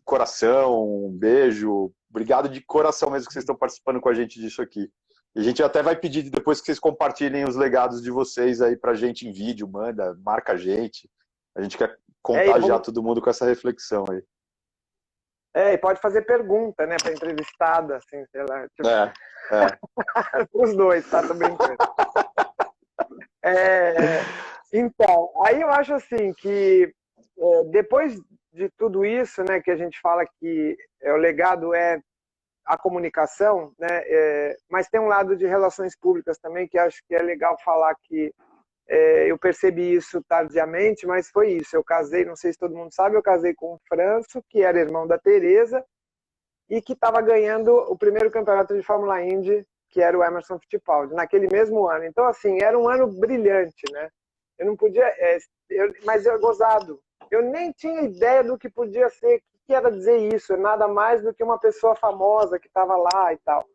coração, um beijo. Obrigado de coração mesmo que vocês estão participando com a gente disso aqui. E a gente até vai pedir depois que vocês compartilhem os legados de vocês aí pra gente em vídeo, marca a gente. A gente quer contagiar todo mundo com essa reflexão aí.
E pode fazer pergunta, né, para entrevistada, assim, sei lá. Os dois, tá? Tô brincando. Então, aí eu acho assim que depois de tudo isso, né, que a gente fala que o legado é a comunicação, né, mas tem um lado de relações públicas também que acho que é legal falar que eu percebi isso tardiamente, mas foi isso. Eu casei, não sei se todo mundo sabe, eu casei com o Franço, que era irmão da Teresa, e que estava ganhando o primeiro campeonato de Fórmula Indy, que era o Emerson Fittipaldi, naquele mesmo ano. Então, assim, era um ano brilhante, né? Eu não podia... mas eu gozado. Eu nem tinha ideia do que podia ser, o que era dizer isso, nada mais do que uma pessoa famosa que estava lá e tal.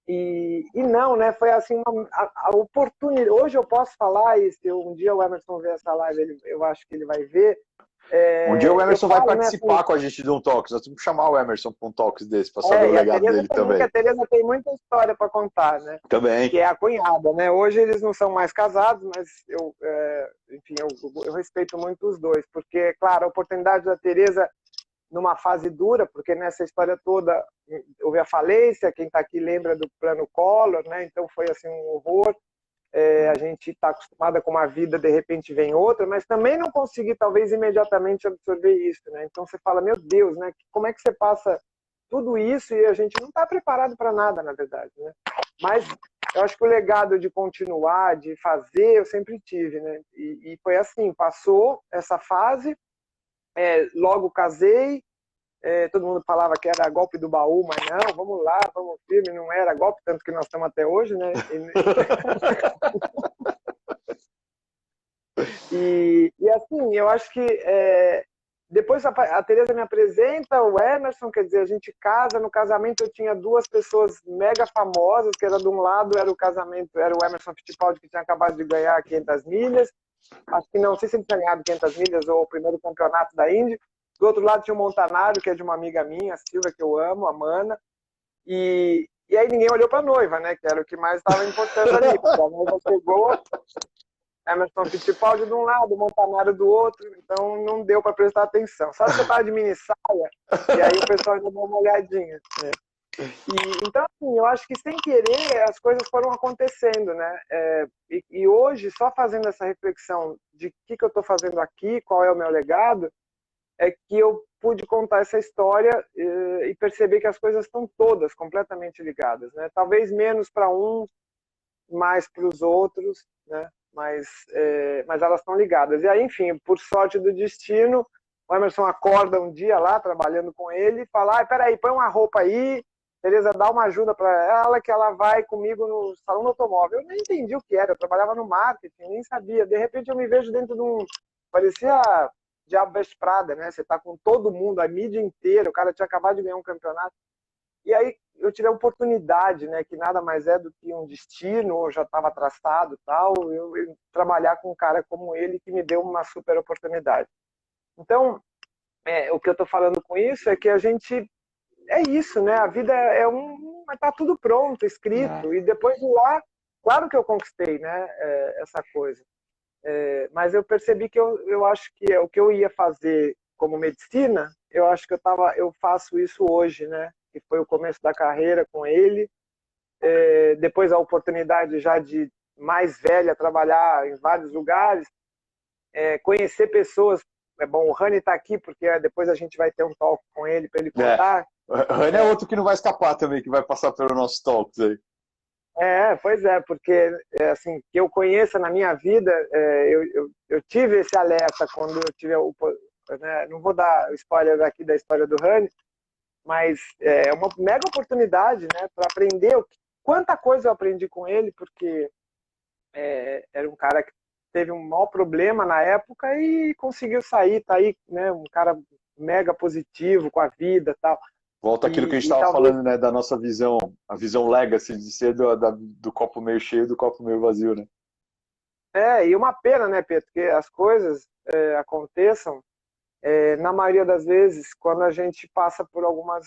E não, né? Foi assim a oportunidade. Hoje eu posso falar, e se um dia o Emerson ver essa live, eu acho que ele vai ver.
Um dia o Emerson vai participar com a gente de um Talks. Nós temos que chamar o Emerson para um Talks desse, para saber o legado dele também.
A Teresa tem muita história para contar, né?
Também.
Que é a cunhada, né? Hoje eles não são mais casados, mas enfim, eu respeito muito os dois, porque, claro, a oportunidade da Teresa numa fase dura, porque nessa história toda houve a falência, quem está aqui lembra do plano Collor, né? Então foi assim um horror. a gente está acostumada com uma vida, de repente vem outra, mas também não conseguir, talvez, imediatamente absorver isso, né? Então você fala, meu Deus, né? Como é que você passa tudo isso e a gente não está preparado para nada, na verdade, né? Mas eu acho que o legado de continuar, de fazer, eu sempre tive, né? E foi assim, passou essa fase, logo casei, todo mundo falava que era golpe do baú, mas não, vamos lá, vamos firme, não era golpe, tanto que nós estamos até hoje, né? E assim, eu acho que depois a Tereza me apresenta o Emerson, quer dizer, a gente casa, no casamento eu tinha duas pessoas mega famosas, que era de um lado era o Emerson Fittipaldi, que tinha acabado de ganhar 500 milhas, acho que não sei se ele tinha ganhado 500 milhas ou o primeiro campeonato da Indy. Do outro lado tinha o Montanaro, que é de uma amiga minha, a Silvia, que eu amo, a Mana. E aí ninguém olhou para a noiva, né? Que era o que mais estava importando ali. Porque a noiva chegou, Emerson Fittipaldi de um lado, Montanaro do outro, então não deu para prestar atenção. Só que eu estava de mini saia, e aí o pessoal já deu uma olhadinha. Então, assim, eu acho que sem querer as coisas foram acontecendo, né? E hoje, só fazendo essa reflexão de o que eu estou fazendo aqui, qual é o meu legado, é que eu pude contar essa história e perceber que as coisas estão todas completamente ligadas, né? Talvez menos para uns, mais para os outros, né? Mas elas estão ligadas. E aí, enfim, por sorte do destino, o Emerson acorda um dia lá, trabalhando com ele, e fala, peraí, põe uma roupa aí, Tereza, dá uma ajuda para ela, que ela vai comigo no salão do automóvel. Eu nem entendi o que era, eu trabalhava no marketing, nem sabia. De repente eu me vejo dentro de um... Parecia Diabo Veste Prada, né? Você tá com todo mundo, a mídia inteira, o cara tinha acabado de ganhar um campeonato. E aí eu tive a oportunidade, né, que nada mais é do que um destino, ou já estava traçado tal, eu trabalhar com um cara como ele que me deu uma super oportunidade. Então, o que eu estou falando com isso é que a gente é isso, né? A vida tá tudo pronto, escrito, e depois de lá, claro que eu conquistei, né, essa coisa. Mas eu percebi que eu acho que o que eu ia fazer como medicina, eu acho que eu faço isso hoje, né? Que foi o começo da carreira com ele, depois a oportunidade já de mais velha trabalhar em vários lugares, conhecer pessoas. Bom, o Rani está aqui porque depois a gente vai ter um talk com ele para ele contar.
O Rani é outro que não vai escapar também, que vai passar pelo nosso talks aí.
Pois é, porque assim, que eu conheça na minha vida, eu tive esse alerta quando eu tive né, não vou dar spoiler aqui da história do Rani, mas é uma mega oportunidade, né, para aprender quanta coisa eu aprendi com ele, porque era um cara que teve um maior problema na época e conseguiu sair, tá aí, né, um cara mega positivo com a vida, tal.
Volta aquilo que a gente estava falando, né, da nossa visão, a visão legacy de ser do copo meio cheio do copo meio vazio, né?
E uma pena, né, Pedro, que as coisas aconteçam, na maioria das vezes, quando a gente passa por algumas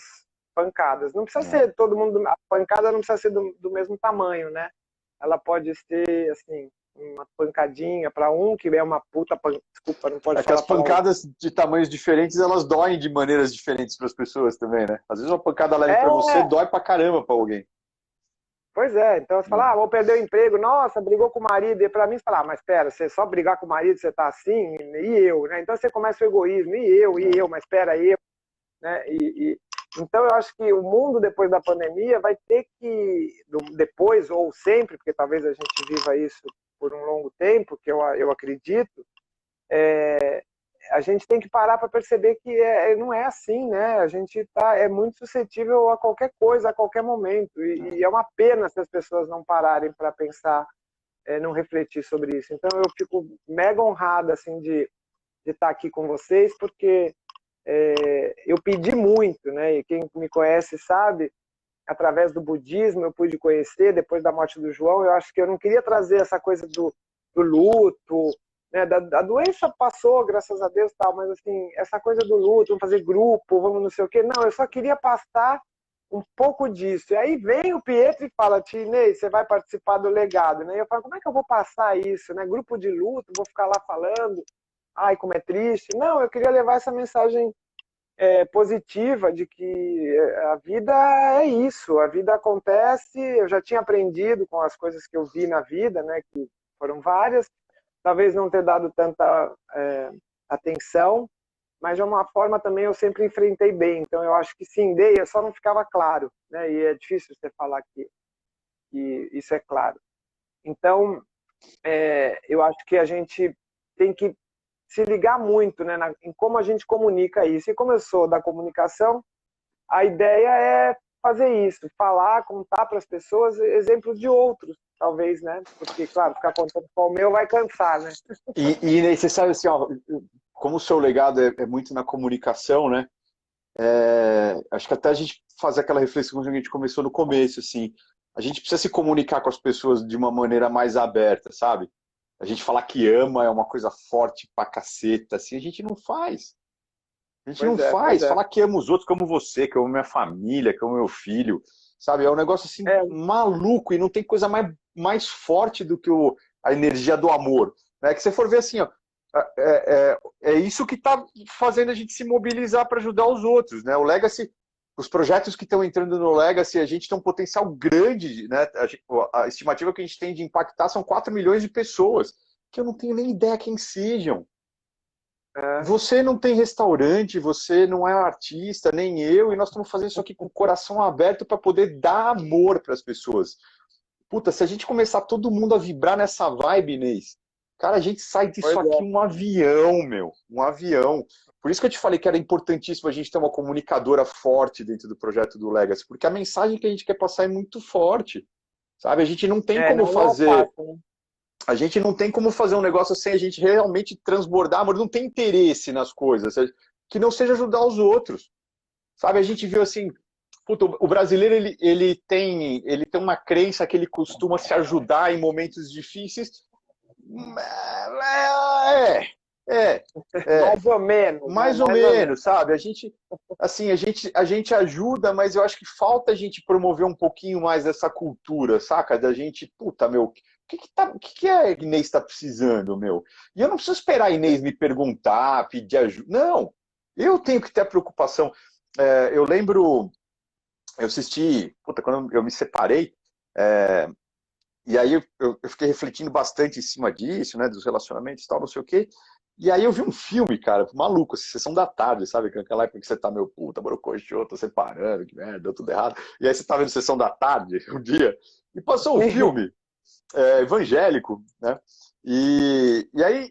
pancadas. Não precisa ser todo mundo, a pancada não precisa ser do mesmo tamanho, né? Ela pode ser, assim, uma pancadinha para um, que é uma puta desculpa, não pode falar.
Que as pancadas de tamanhos diferentes, elas doem de maneiras diferentes para as pessoas também, né? Às vezes uma pancada leve para você dói pra caramba para alguém.
Pois é, então você fala, vou perder o emprego, nossa, brigou com o marido, e para mim você fala, mas espera, você só brigar com o marido, você tá assim, e eu, né? Então você começa o egoísmo, e eu, mas espera, eu, né? Então eu acho que o mundo depois da pandemia vai ter que, depois ou sempre, porque talvez a gente viva isso por um longo tempo, que eu acredito, a gente tem que parar para perceber que não é assim, né? A gente é muito suscetível a qualquer coisa, a qualquer momento. E é uma pena se as pessoas não pararem para pensar, não refletir sobre isso. Então eu fico mega honrada assim, de estar aqui com vocês, porque eu pedi muito, né? E quem me conhece sabe, através do budismo eu pude conhecer, depois da morte do João, eu acho que eu não queria trazer essa coisa do luto, né, a doença passou, graças a Deus, tal, mas assim, essa coisa do luto, vamos fazer grupo, vamos não sei o quê, não, eu só queria passar um pouco disso. E aí vem o Pietro e fala, Tinei, você vai participar do legado, né? E eu falo, como é que eu vou passar isso, né? Grupo de luto, vou ficar lá falando, ai, como é triste. Não, eu queria levar essa mensagem positiva de que a vida é isso, a vida acontece. Eu já tinha aprendido com as coisas que eu vi na vida, né, que foram várias, talvez não ter dado tanta atenção, mas de uma forma também eu sempre enfrentei bem. Então eu acho que sim, dei, só não ficava claro, né, e é difícil você falar que isso é claro. Então, eu acho que a gente tem que se ligar muito, né, em como a gente comunica isso. E como eu sou da comunicação, a ideia é fazer isso, falar, contar para as pessoas exemplos de outros, talvez, né? Porque, claro, ficar contando só o meu vai cansar, né?
E você sabe assim, ó, como o seu legado é muito na comunicação, né? Acho que até a gente fazer aquela reflexão que a gente começou no começo, assim, a gente precisa se comunicar com as pessoas de uma maneira mais aberta, sabe? A gente falar que ama é uma coisa forte pra caceta, assim, a gente não faz. A gente não faz. Falar que amo os outros, que amo você, que amo minha família, que amo meu filho, sabe? É um negócio assim maluco e não tem coisa mais forte do que a energia do amor. Né? Que você for ver assim, ó, é isso que está fazendo a gente se mobilizar para ajudar os outros. Né? O Legacy, os projetos que estão entrando no Legacy, a gente tem um potencial grande. Né? A estimativa que a gente tem de impactar são 4 milhões de pessoas, que eu não tenho nem ideia quem sejam. Você não tem restaurante, você não é artista, nem eu, e nós estamos fazendo isso aqui com o coração aberto para poder dar amor para as pessoas. Puta, se a gente começar todo mundo a vibrar nessa vibe, Inês, cara, a gente sai disso aqui um avião, meu, um avião. Por isso que eu te falei que era importantíssimo a gente ter uma comunicadora forte dentro do projeto do Legacy, porque a mensagem que a gente quer passar é muito forte, sabe? A gente não tem como fazer... A gente não tem como fazer um negócio sem a gente realmente transbordar, mas não tem interesse nas coisas, que não seja ajudar os outros. Sabe, a gente viu assim, puta, o brasileiro ele tem uma crença que ele costuma se ajudar em momentos difíceis.
Mais ou menos.
Mais ou menos, sabe? A gente ajuda, mas eu acho que falta a gente promover um pouquinho mais dessa cultura, saca? Da gente, puta, meu, o que a Inês está precisando, meu? E eu não preciso esperar a Inês me perguntar, pedir ajuda. Não, eu tenho que ter a preocupação. Eu lembro, eu assisti, puta, quando eu me separei, e aí eu fiquei refletindo bastante em cima disso, né, dos relacionamentos e tal, não sei o quê. E aí eu vi um filme, cara, maluco, assim, Sessão da Tarde, sabe? Aquela época que você tá, meu, puta, borocochô, tô separando, que merda, deu tudo errado. E aí você tá vendo Sessão da Tarde, um dia, e passou um filme evangélico, né? E aí,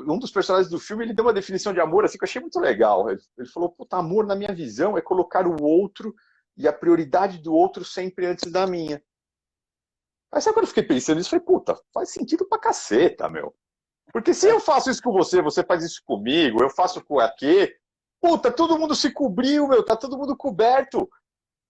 um dos personagens do filme, ele deu uma definição de amor, assim, que eu achei muito legal. Ele falou, puta, amor, na minha visão, é colocar o outro e a prioridade do outro sempre antes da minha. Aí sabe quando eu fiquei pensando nisso, eu falei, puta, faz sentido pra caceta, meu. Porque se eu faço isso com você, você faz isso comigo, eu faço com aqui, puta, todo mundo se cobriu, meu, tá todo mundo coberto.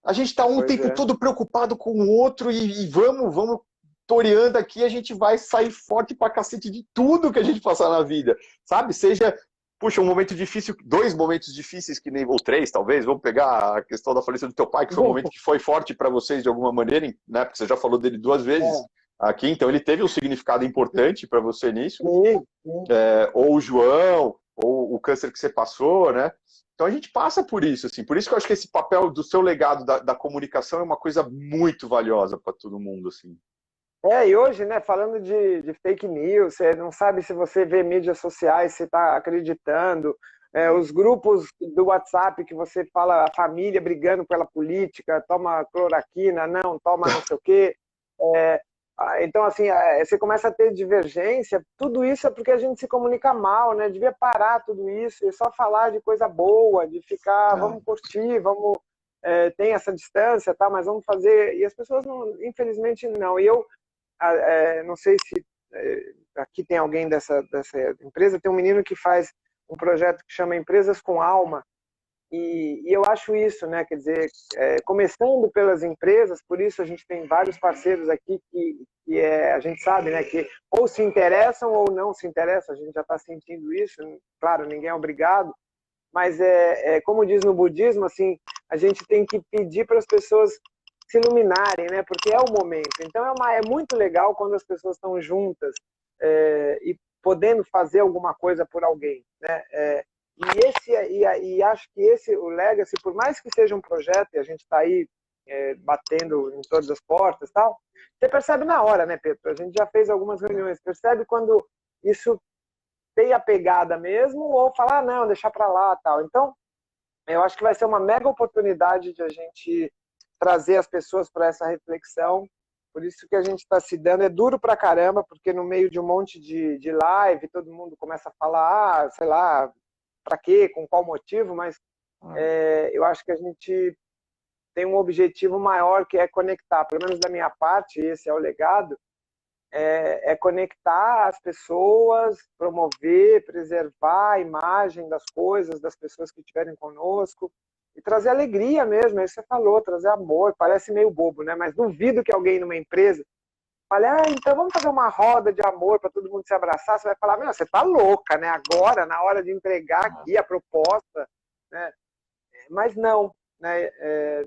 A gente tá um tempo todo preocupado com o outro e vamos toreando aqui, a gente vai sair forte pra cacete de tudo que a gente passar na vida, sabe? Seja, puxa, um momento difícil, 2 momentos difíceis, que nem, ou 3 talvez, vamos pegar a questão da falência do teu pai, que foi um momento que foi forte pra vocês de alguma maneira, né? Porque você já falou dele 2 vezes. Aqui, então ele teve um significado importante para você nisso, ou o João, ou o câncer que você passou, né? Então a gente passa por isso, assim. Por isso que eu acho que esse papel do seu legado da comunicação é uma coisa muito valiosa para todo mundo, assim.
E hoje, né, falando de fake news, você não sabe se você vê mídias sociais, se está acreditando, os grupos do WhatsApp que você fala, a família brigando pela política, toma cloroquina, não, toma não sei o quê. Então, assim, você começa a ter divergência, tudo isso é porque a gente se comunica mal, né? Devia parar tudo isso e só falar de coisa boa, de ficar, vamos curtir, vamos, tem essa distância, tá? Mas vamos fazer. E as pessoas, não, infelizmente, não. E eu não sei se aqui tem alguém dessa empresa, tem um menino que faz um projeto que chama Empresas com Alma, e eu acho isso, né? Quer dizer, começando pelas empresas, por isso a gente tem vários parceiros aqui que a gente sabe, né? Que ou se interessam ou não se interessam, a gente já está sentindo isso. Claro, ninguém é obrigado, mas como diz no budismo, assim, a gente tem que pedir para as pessoas se iluminarem, né? Porque é o momento. Então é muito legal quando as pessoas estão juntas e podendo fazer alguma coisa por alguém, né? E acho que o Legacy, por mais que seja um projeto, e a gente está aí batendo em todas as portas e tal, você percebe na hora, né, Pedro? A gente já fez algumas reuniões, percebe quando isso tem a pegada mesmo, ou falar, não, deixar para lá tal. Então, eu acho que vai ser uma mega oportunidade de a gente trazer as pessoas para essa reflexão. Por isso que a gente está se dando. É duro pra caramba, porque no meio de um monte de live, todo mundo começa a falar, sei lá, para quê, com qual motivo, mas eu acho que a gente tem um objetivo maior, que é conectar, pelo menos da minha parte, esse é o legado, é conectar as pessoas, promover, preservar a imagem das coisas, das pessoas que estiverem conosco, e trazer alegria mesmo, aí você falou, trazer amor, parece meio bobo, né? Mas duvido que alguém numa empresa fale, então vamos fazer uma roda de amor para todo mundo se abraçar, você vai falar, meu, você tá louca, né? Agora, na hora de entregar aqui a proposta, né? Mas não, né?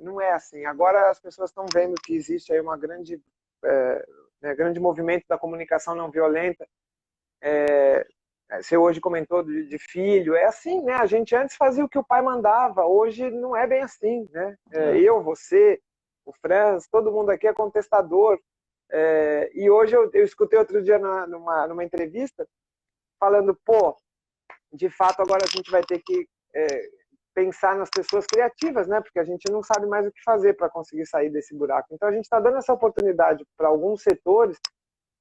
Não é assim. Agora as pessoas estão vendo que existe aí uma grande grande movimento da comunicação não violenta. Você hoje comentou de filho, é assim, né? A gente antes fazia o que o pai mandava, hoje não é bem assim, né? Eu, você, o Franz, todo mundo aqui é contestador. E hoje eu escutei outro dia numa entrevista falando, pô, de fato agora a gente vai ter que pensar nas pessoas criativas, né? Porque a gente não sabe mais o que fazer para conseguir sair desse buraco. Então a gente está dando essa oportunidade para alguns setores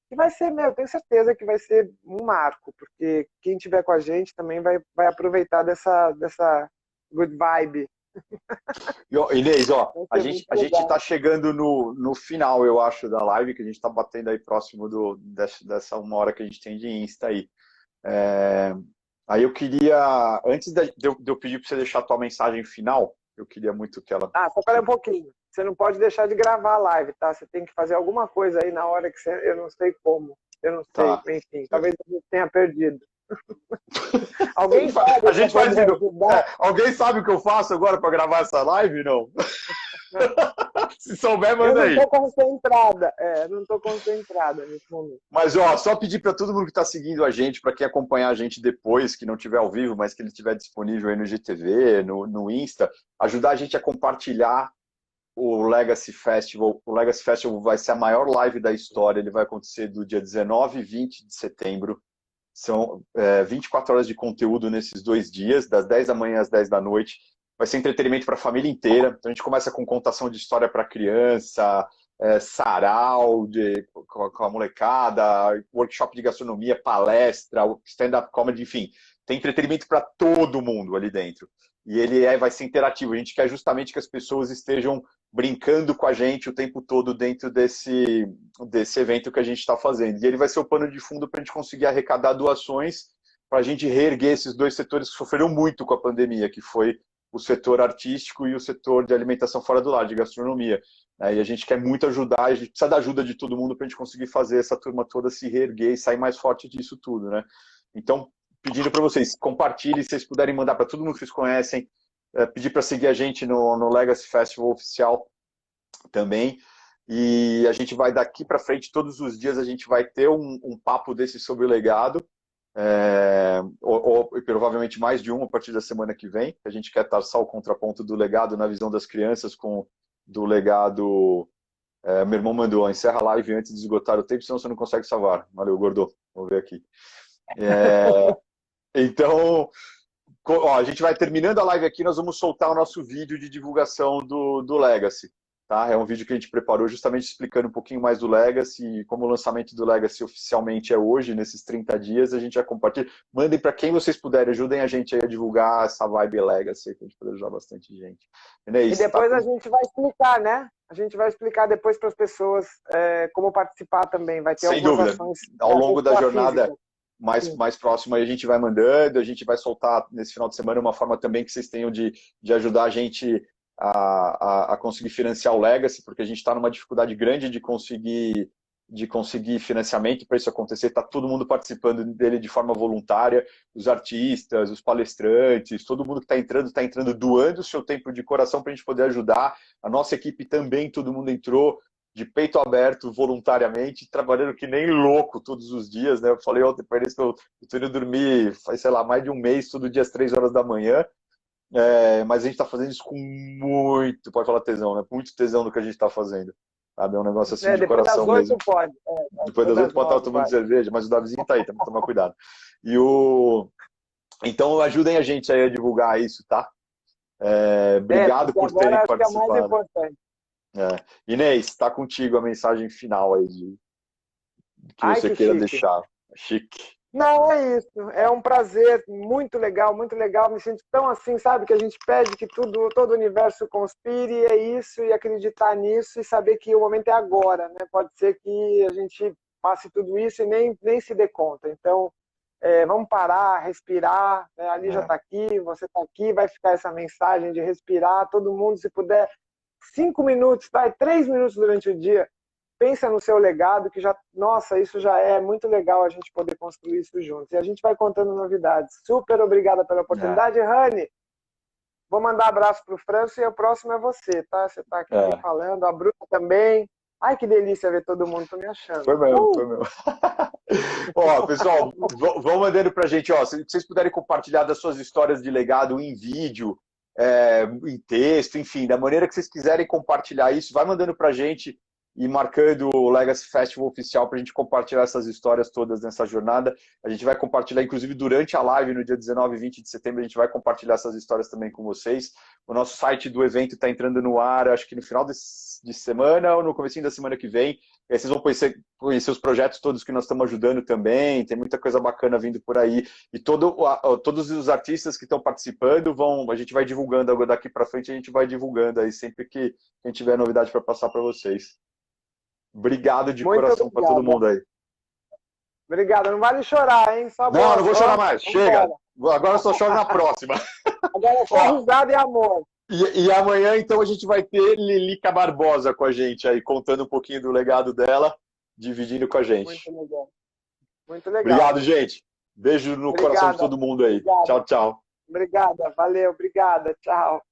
que vai ser, eu tenho certeza que vai ser um marco, porque quem tiver com a gente também vai aproveitar dessa good vibe.
Inês, a gente está chegando no final, eu acho, da live, que a gente está batendo aí próximo dessa 1 hora que a gente tem de Insta aí. Aí eu queria, antes de eu pedir para você deixar a tua mensagem final, eu queria muito que ela...
só para um pouquinho. Você não pode deixar de gravar a live, tá? Você tem que fazer alguma coisa aí na hora que eu não sei como. Eu não sei,
tá.
Enfim, talvez a gente tenha perdido. Alguém sabe?
A gente faz alguém sabe o que eu faço agora para gravar essa live? Não? Se souber, manda aí.
Eu não estou concentrada nesse momento.
Mas, só pedir para todo mundo que está seguindo a gente, para quem acompanhar a gente depois, que não estiver ao vivo, mas que ele estiver disponível aí no GTV, no Insta, ajudar a gente a compartilhar o Legacy Festival. O Legacy Festival vai ser a maior live da história, ele vai acontecer do dia 19 e 20 de setembro. São 24 horas de conteúdo nesses 2 dias, das 10 da manhã às 10 da noite. Vai ser entretenimento para a família inteira. Então a gente começa com contação de história para criança, sarau com a molecada, workshop de gastronomia, palestra, stand-up comedy, enfim. Tem entretenimento para todo mundo ali dentro. E ele vai ser interativo. A gente quer justamente que as pessoas estejam brincando com a gente o tempo todo dentro desse evento que a gente está fazendo. E ele vai ser o pano de fundo para a gente conseguir arrecadar doações para a gente reerguer esses 2 setores que sofreram muito com a pandemia, que foi o setor artístico e o setor de alimentação fora do lar, de gastronomia. E a gente quer muito ajudar, a gente precisa da ajuda de todo mundo para a gente conseguir fazer essa turma toda se reerguer e sair mais forte disso tudo, né? Então, pedindo para vocês, compartilhem, se vocês puderem mandar para todo mundo que vocês conhecem, pedir para seguir a gente no Legacy Festival oficial também, e a gente vai daqui para frente, todos os dias a gente vai ter um papo desse sobre o legado, ou provavelmente mais de a partir da semana que vem. A gente quer traçar o contraponto do legado na visão das crianças com do legado. Meu irmão mandou, encerra a live antes de esgotar o tempo, senão você não consegue salvar. Valeu, gordo. Vamos ver aqui. Então, a gente vai terminando a live aqui, nós vamos soltar o nosso vídeo de divulgação do Legacy. Tá? É um vídeo que a gente preparou justamente explicando um pouquinho mais do Legacy, como o lançamento do Legacy oficialmente é hoje, nesses 30 dias, a gente vai compartilhar. Mandem para quem vocês puderem, ajudem a gente a divulgar essa vibe Legacy, que a gente pode ajudar bastante gente.
E depois a gente vai explicar, né? A gente vai explicar depois para as pessoas como participar também. Vai ter
sem dúvida,
ações
ao longo da jornada mais próxima, a gente vai mandando, a gente vai soltar nesse final de semana uma forma também que vocês tenham de ajudar a gente a conseguir financiar o Legacy, porque a gente está numa dificuldade grande de conseguir financiamento para isso acontecer. Está todo mundo participando dele de forma voluntária, os artistas, os palestrantes, todo mundo que está entrando doando o seu tempo de coração para a gente poder ajudar. A nossa equipe também, todo mundo entrou de peito aberto, voluntariamente, trabalhando que nem louco todos os dias, né? Eu falei ontem para eles que eu tô indo dormir, faz, sei lá, mais de um mês, todo dia às 3 horas da manhã. Mas a gente está fazendo isso com muito, pode falar tesão, né? Muito tesão no que a gente está fazendo. Sabe? É um negócio assim de
Depois
coração
das 8
mesmo.
pode.
Depois das 8 pode estar tomando cerveja, mas o Davizinho tá aí, tem que tomar cuidado. Então ajudem a gente aí a divulgar isso, tá? Obrigado por terem
agora
participado.
acho que é mais importante.
Inês, está contigo a mensagem final aí que você queira deixar. Chique.
Não, é isso. É um prazer muito legal, muito legal. Me sinto tão assim, sabe? Que a gente pede que todo o universo conspire, é isso, e acreditar nisso, e saber que o momento é agora, né? Pode ser que a gente passe tudo isso e nem se dê conta. Então, vamos parar, respirar. Né? A Lígia está aqui, você está aqui, vai ficar essa mensagem de respirar. Todo mundo, se puder, 5 minutos, tá? 3 minutos durante o dia. Pensa no seu legado, que nossa, isso já é muito legal a gente poder construir isso juntos. E a gente vai contando novidades. Super obrigada pela oportunidade. Rani, vou mandar abraço para o Franço e o próximo é você, tá? Você está aqui falando, a Bruna também. Ai, que delícia ver todo mundo, tô me achando.
Foi meu. Ó, pessoal, vão mandando pra gente, ó, se vocês puderem compartilhar das suas histórias de legado em vídeo, em texto, enfim, da maneira que vocês quiserem compartilhar isso, vai mandando pra gente e marcando o Legacy Festival oficial para a gente compartilhar essas histórias todas nessa jornada. A gente vai compartilhar, inclusive, durante a live, no dia 19 e 20 de setembro, a gente vai compartilhar essas histórias também com vocês. O nosso site do evento está entrando no ar, acho que no final de semana ou no comecinho da semana que vem. E aí vocês vão conhecer os projetos todos que nós estamos ajudando também, tem muita coisa bacana vindo por aí. E todos os artistas que estão participando, a gente vai divulgando daqui para frente, a gente vai divulgando aí sempre que a gente tiver novidade para passar para vocês. Obrigado de coração para todo mundo aí.
Obrigado. Não vale chorar, hein? Só
não vou chorar mais. Chega. Agora eu só choro na próxima.
Agora é só risada e amor.
E amanhã, então, a gente vai ter Lilica Barbosa com a gente aí, contando um pouquinho do legado dela, dividindo com a gente.
Muito legal. Muito legal.
Obrigado, gente. Beijo no coração de todo mundo aí.
Obrigada.
Tchau, tchau.
Obrigada. Valeu. Obrigada. Tchau.